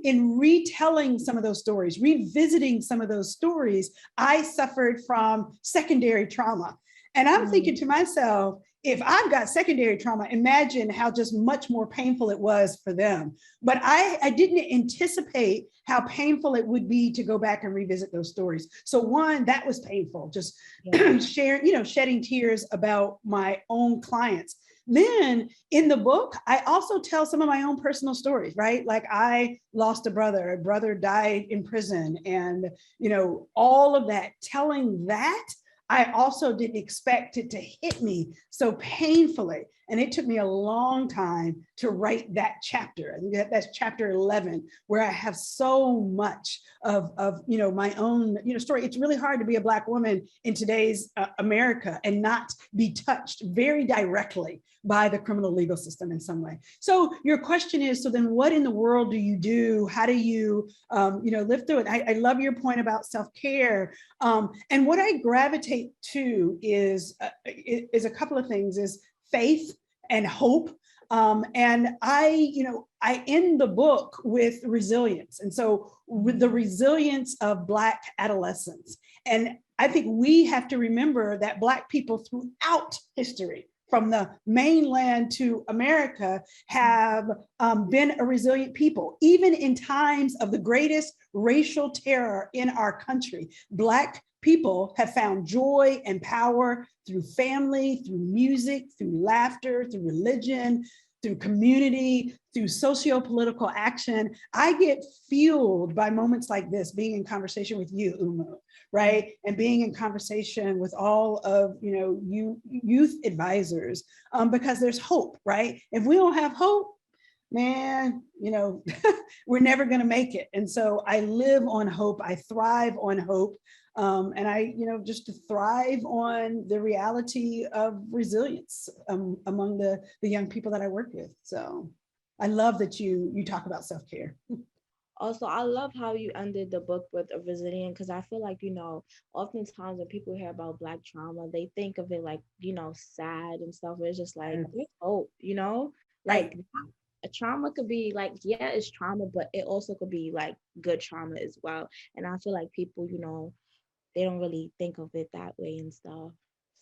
in retelling some of those stories, revisiting some of those stories, I suffered from secondary trauma. And I'm thinking to myself, if I've got secondary trauma, imagine how just much more painful it was for them. But I didn't anticipate how painful it would be to go back and revisit those stories. So one, that was painful, just sharing, shedding tears about my own clients. Then in the book, I also tell some of my own personal stories, right? Like I lost a brother died in prison, and all of that. Telling that, I also didn't expect it to hit me so painfully. And it took me a long time to write that chapter. I think that's chapter 11, where I have so much of my own story. It's really hard to be a Black woman in today's America and not be touched very directly by the criminal legal system in some way. So your question is, so then what in the world do you do? How do you, live through it? I love your point about self-care. And what I gravitate to is a couple of things, is faith and hope. And I end the book with resilience. And so with the resilience of Black adolescents. And I think we have to remember that Black people throughout history, from the mainland to America, have been a resilient people. Even in times of the greatest racial terror in our country, Black people have found joy and power through family, through music, through laughter, through religion, through community, through socio-political action. I get fueled by moments like this, being in conversation with you, Uma, right? And being in conversation with all of you youth advisors, because there's hope, right? If we don't have hope, man, we're never going to make it. And so I live on hope. I thrive on hope. And I, just to thrive on the reality of resilience among the young people that I work with. So I love that you talk about self-care. Also, I love how you ended the book with a resilient, because I feel like, oftentimes when people hear about Black trauma, they think of it like, sad and stuff. It's just like, there's hope, like a trauma could be like, yeah, it's trauma, but it also could be like good trauma as well. And I feel like people, they don't really think of it that way and stuff.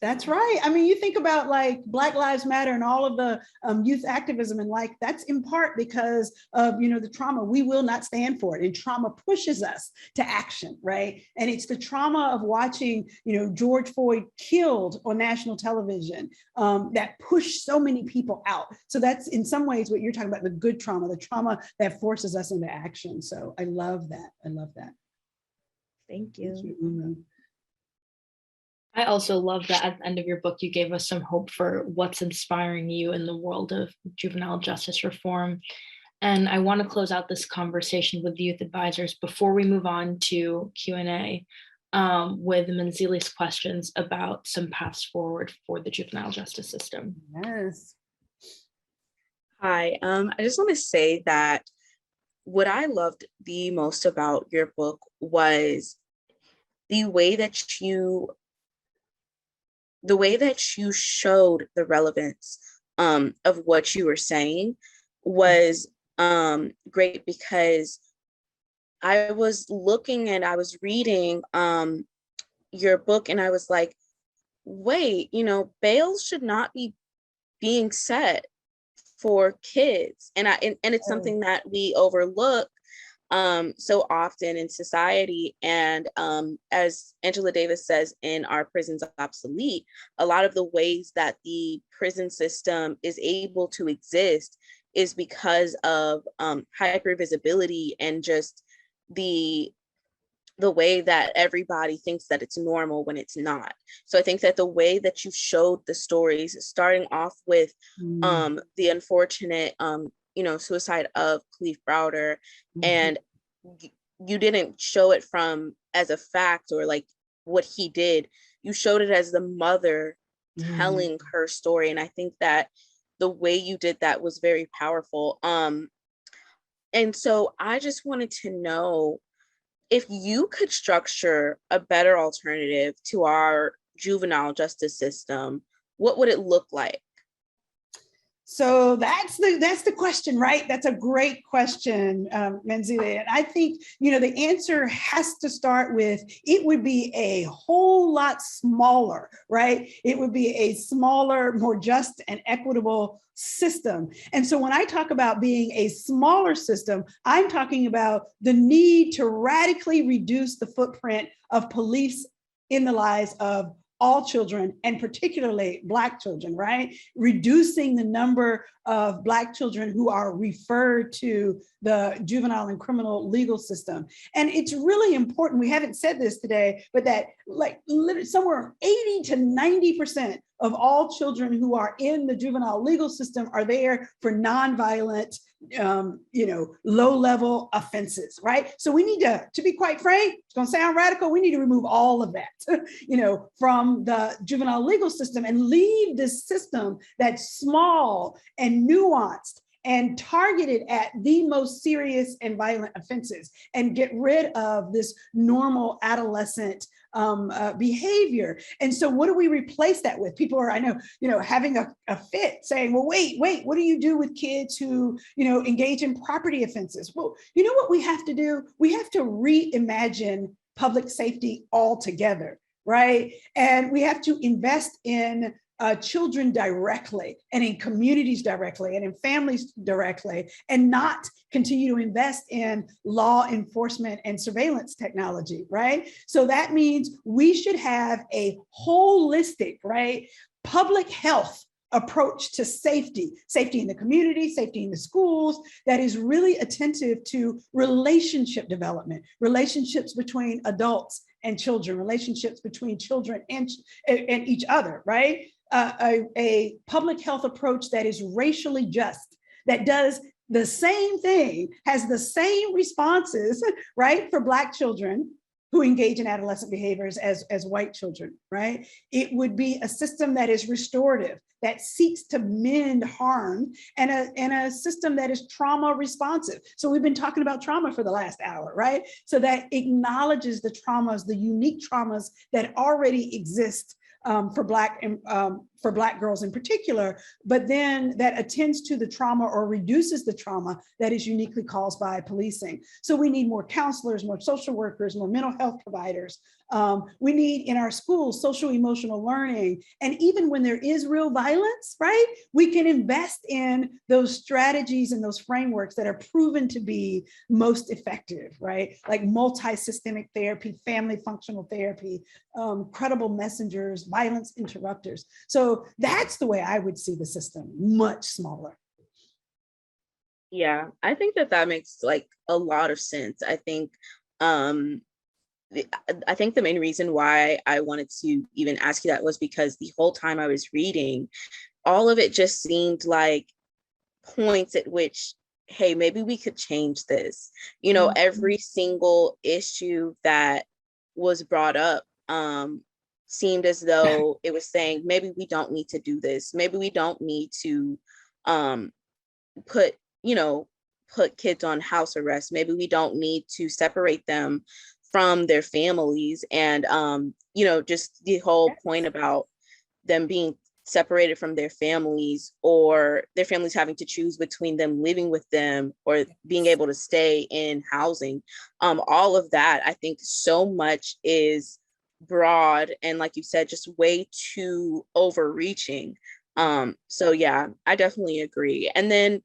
That's right. I mean, you think about like Black Lives Matter and all of the youth activism, and like that's in part because of the trauma. We will not stand for it, and trauma pushes us to action, right? And it's the trauma of watching George Floyd killed on national television that pushed so many people out. So that's in some ways what you're talking about, the good trauma, the trauma that forces us into action. So I love that. I love that. Thank you. Thank you, Uma. I also love that at the end of your book, you gave us some hope for what's inspiring you in the world of juvenile justice reform. And I want to close out this conversation with youth advisors before we move on to Q&A with Manzili's questions about some paths forward for the juvenile justice system. Yes. Hi, I just want to say that what I loved the most about your book was the way that you showed the relevance of what you were saying was great, because I was reading your book, and I was like, wait, bail should not be being set for kids. And it's something that we overlook so often in society. And as Angela Davis says in Our Prisons Obsolete, a lot of the ways that the prison system is able to exist is because of hypervisibility and just the way that everybody thinks that it's normal when it's not. So I think that the way that you showed the stories, starting off with the unfortunate suicide of Khalif Browder, and you didn't show it from as a fact or like what he did. You showed it as the mother telling her story, and I think that the way you did that was very powerful. And so I just wanted to know if you could structure a better alternative to our juvenile justice system, what would it look like? So that's the question, right? That's a great question, Manzili. And I think, the answer has to start with, it would be a whole lot smaller, right? It would be a smaller, more just and equitable system. And so when I talk about being a smaller system, I'm talking about the need to radically reduce the footprint of police in the lives of all children, and particularly Black children, right? Reducing the number of Black children who are referred to the juvenile and criminal legal system. And it's really important, we haven't said this today, but that somewhere 80 to 90% of all children who are in the juvenile legal system are there for nonviolent, low-level offenses, right? So we need to be quite frank, it's gonna sound radical, we need to remove all of that, from the juvenile legal system and leave this system that's small and nuanced and targeted at the most serious and violent offenses, and get rid of this normal adolescent behavior. And so what do we replace that with? People are, I know, having a fit saying, well, wait, what do you do with kids who, engage in property offenses? Well, you know what we have to do? We have to reimagine public safety altogether, right? And we have to invest in children directly, and in communities directly, and in families directly, and not continue to invest in law enforcement and surveillance technology, right? So that means we should have a holistic, right, public health approach to safety in the community, safety in the schools, that is really attentive to relationship development, relationships between adults and children, relationships between children and each other, right? A public health approach that is racially just, that does the same thing, has the same responses, right, for Black children who engage in adolescent behaviors as white children, right? It would be a system that is restorative, that seeks to mend harm, and a system that is trauma responsive. So we've been talking about trauma for the last hour, right? So that acknowledges the traumas, the unique traumas that already exist for Black girls in particular, but then that attends to the trauma or reduces the trauma that is uniquely caused by policing. So we need more counselors, more social workers, more mental health providers. We need in our schools social emotional learning. And even when there is real violence, right, we can invest in those strategies and those frameworks that are proven to be most effective, right? Like multi-systemic therapy, family functional therapy, credible messengers, violence interrupters. So that's the way I would see the system, much smaller. Yeah, I think that makes like a lot of sense. I think the main reason why I wanted to even ask you that was because the whole time I was reading, all of it just seemed like points at which, hey, maybe we could change this. Every single issue that was brought up seemed as though it was saying, maybe we don't need to do this. Maybe we don't need to put kids on house arrest. Maybe we don't need to separate them from their families. And, just the whole point about them being separated from their families, or their families having to choose between them living with them or being able to stay in housing. All of that, I think so much is broad and, like you said, just way too overreaching. So yeah, I definitely agree. And then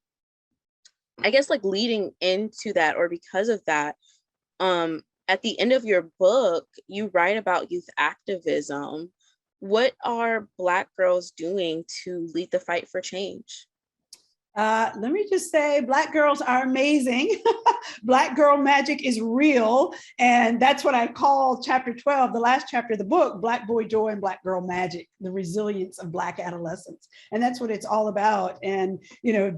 I guess like leading into that, or because of that, at the end of your book, you write about youth activism. What are Black girls doing to lead the fight for change? Let me just say, Black girls are amazing. Black girl magic is real. And that's what I call chapter 12, the last chapter of the book, Black boy joy and Black girl magic, the resilience of Black adolescents. And that's what it's all about. And,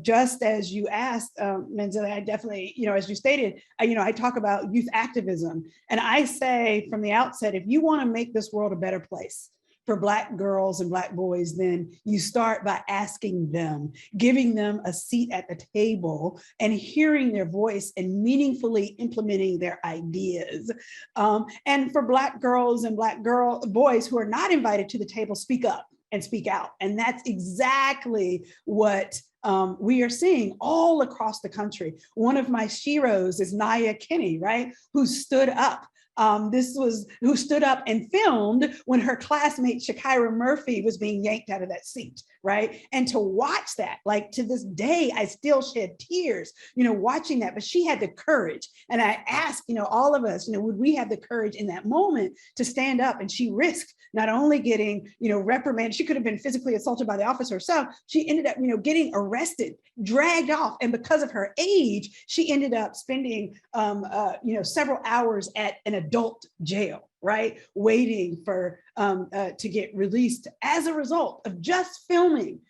just as you asked, Manzili, I definitely, as you stated, I talk about youth activism. And I say from the outset, if you want to make this world a better place for Black girls and Black boys, then you start by asking them, giving them a seat at the table and hearing their voice and meaningfully implementing their ideas. And for Black girls and Black boys who are not invited to the table, speak up and speak out. And that's exactly what we are seeing all across the country. One of my sheroes is Naya Kinney, right? Who stood up. Who stood up and filmed when her classmate Shakira Murphy was being yanked out of that seat, right? And to watch that, like to this day, I still shed tears, watching that. But she had the courage, and I ask, all of us, would we have the courage in that moment to stand up? And she risked not only getting, reprimanded, she could have been physically assaulted by the officer herself. She ended up, getting arrested, dragged off, and because of her age, she ended up spending, several hours at an adult jail, right? Waiting for to get released as a result of just filming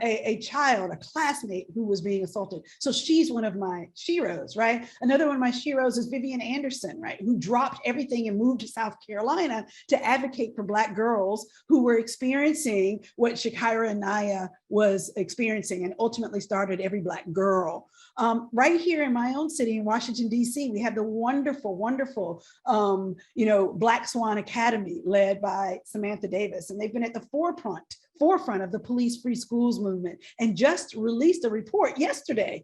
a child, a classmate who was being assaulted. So she's one of my sheroes, right? Another one of my sheroes is Vivian Anderson, right? Who dropped everything and moved to South Carolina to advocate for Black girls who were experiencing what Shakira and Naya was experiencing, and ultimately started Every Black Girl. Right here in my own city in Washington, D.C., we have the wonderful, wonderful, Black Swan Academy led by Samantha Davis. And they've been at the forefront of the police free schools movement, and just released a report yesterday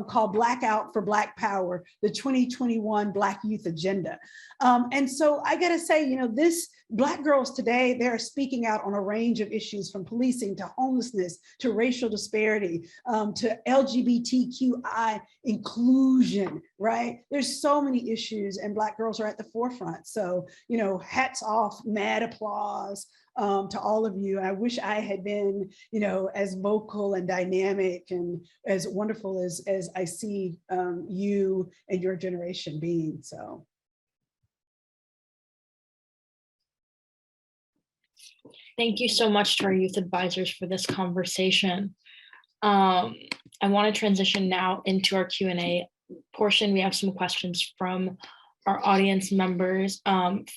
called Blackout for Black Power, the 2021 Black Youth Agenda. And so I gotta say, this Black girls today, they're speaking out on a range of issues, from policing to homelessness to racial disparity to LGBTQI inclusion, right? There's so many issues, and Black girls are at the forefront. So, hats off, mad applause to all of you. I wish I had been, as vocal and dynamic and as wonderful as I see you and your generation being. So. Thank you so much to our youth advisors for this conversation. I want to transition now into our Q&A portion. We have some questions from our audience members.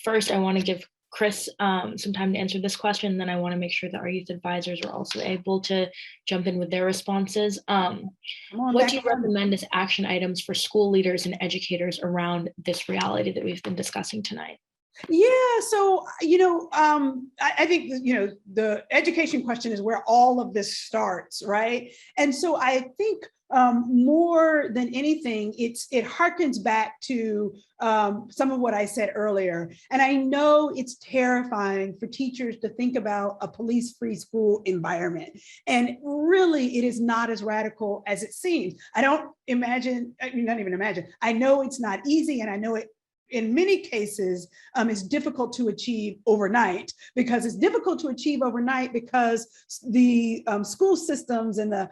First, I want to give Chris some time to answer this question, and then I want to make sure that our youth advisors are also able to jump in with their responses. What do you recommend as action items for school leaders and educators around this reality that we've been discussing tonight? Yeah, so, I think, the education question is where all of this starts, right? And so I think more than anything, it harkens back to some of what I said earlier. And I know it's terrifying for teachers to think about a police-free school environment. And really, it is not as radical as it seems. I don't imagine, not even imagine, I know it's not easy, and I know it in many cases, it's difficult to achieve overnight, because the school systems and the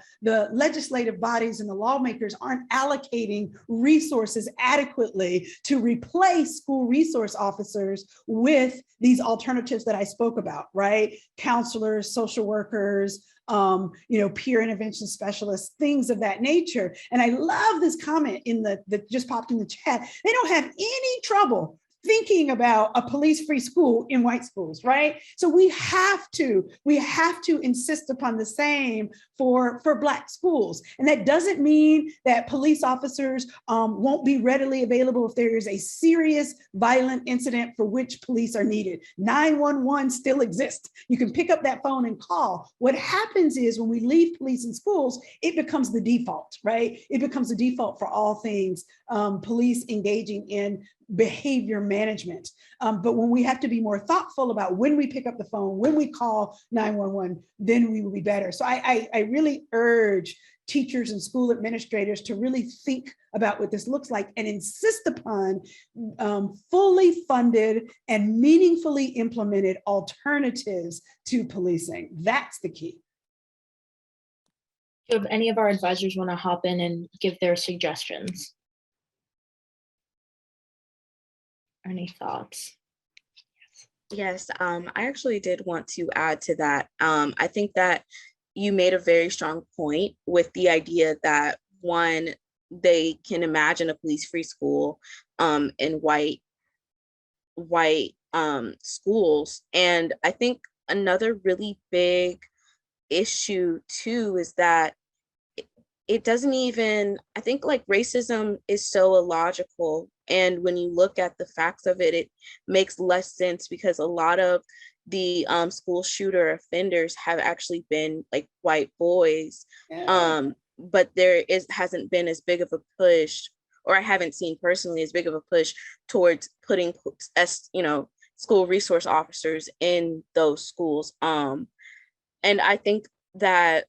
legislative bodies and the lawmakers aren't allocating resources adequately to replace school resource officers with these alternatives that I spoke about, right? Counselors, social workers, peer intervention specialists, things of that nature. And I love this comment that just popped in the chat. They don't have any trouble thinking about a police-free school in white schools, right? So we have to insist upon the same for Black schools. And that doesn't mean that police officers won't be readily available if there is a serious violent incident for which police are needed. 911 still exists. You can pick up that phone and call. What happens is when we leave police in schools, it becomes the default, right? It becomes the default for all things police engaging in behavior management. But when we have to be more thoughtful about when we pick up the phone, when we call 911, then we will be better. So I really urge teachers and school administrators to really think about what this looks like and insist upon fully funded and meaningfully implemented alternatives to policing. That's the key. So if any of our advisors want to hop in and give their suggestions. Any thoughts? Yes, I actually did want to add to that. I think that you made a very strong point with the idea that, one, they can imagine a police-free school in white schools. And I think another really big issue too is that it doesn't even, I think like racism is so illogical And when you look at the facts of it, it makes less sense because a lot of the school shooter offenders have actually been like white boys. But hasn't been as big of a push, or I haven't seen personally as big of a push towards putting school resource officers in those schools. And I think that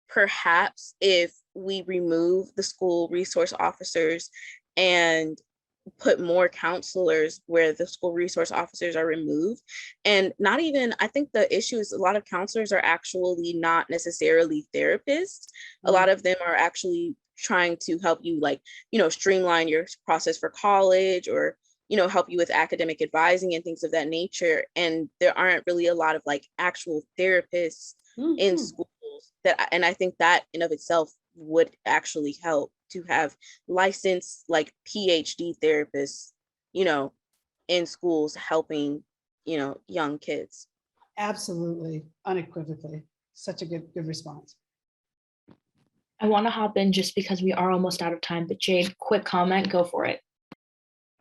perhaps if we remove the school resource officers and put more counselors where the school resource officers are removed, and not even, I think the issue is a lot of counselors are actually not necessarily therapists. A lot of them are actually trying to help you, like, streamline your process for college, or help you with academic advising and things of that nature. And there aren't really a lot of like actual therapists in schools and I think that in of itself would actually help to have licensed like PhD therapists, in schools helping, young kids. Absolutely, unequivocally. Such a good response. I want to hop in just because we are almost out of time, but Jade, quick comment, go for it.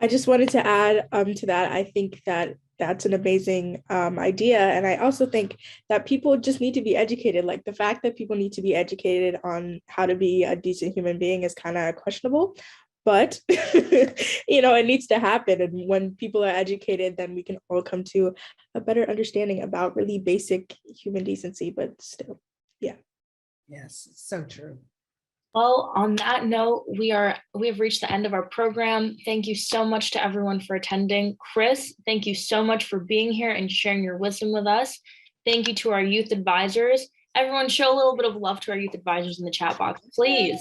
I just wanted to add to that. I think that that's an amazing idea. And I also think that people just need to be educated. Like the fact that people need to be educated on how to be a decent human being is kind of questionable, but it needs to happen. And when people are educated, then we can all come to a better understanding about really basic human decency, but still, yeah. Yes, so true. Well, on that note, we have reached the end of our program. Thank you so much to everyone for attending. Chris, thank you so much for being here and sharing your wisdom with us. Thank you to our youth advisors. Everyone show a little bit of love to our youth advisors in the chat box, please.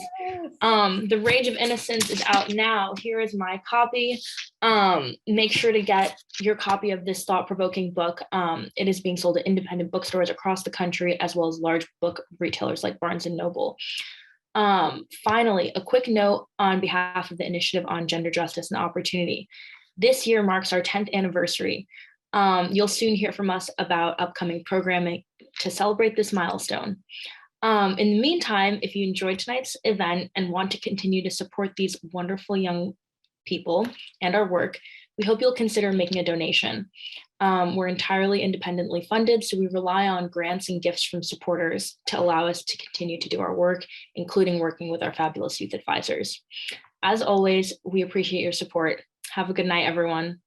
The Rage of Innocence is out now. Here is my copy. Make sure to get your copy of this thought-provoking book. It is being sold at independent bookstores across the country, as well as large book retailers like Barnes & Noble. Finally, a quick note on behalf of the Initiative on Gender Justice and Opportunity. This year marks our 10th anniversary. You'll soon hear from us about upcoming programming to celebrate this milestone. In the meantime, if you enjoyed tonight's event and want to continue to support these wonderful young people and our work, we hope you'll consider making a donation. We're entirely independently funded, so we rely on grants and gifts from supporters to allow us to continue to do our work, including working with our fabulous youth advisors. As always, we appreciate your support. Have a good night, everyone.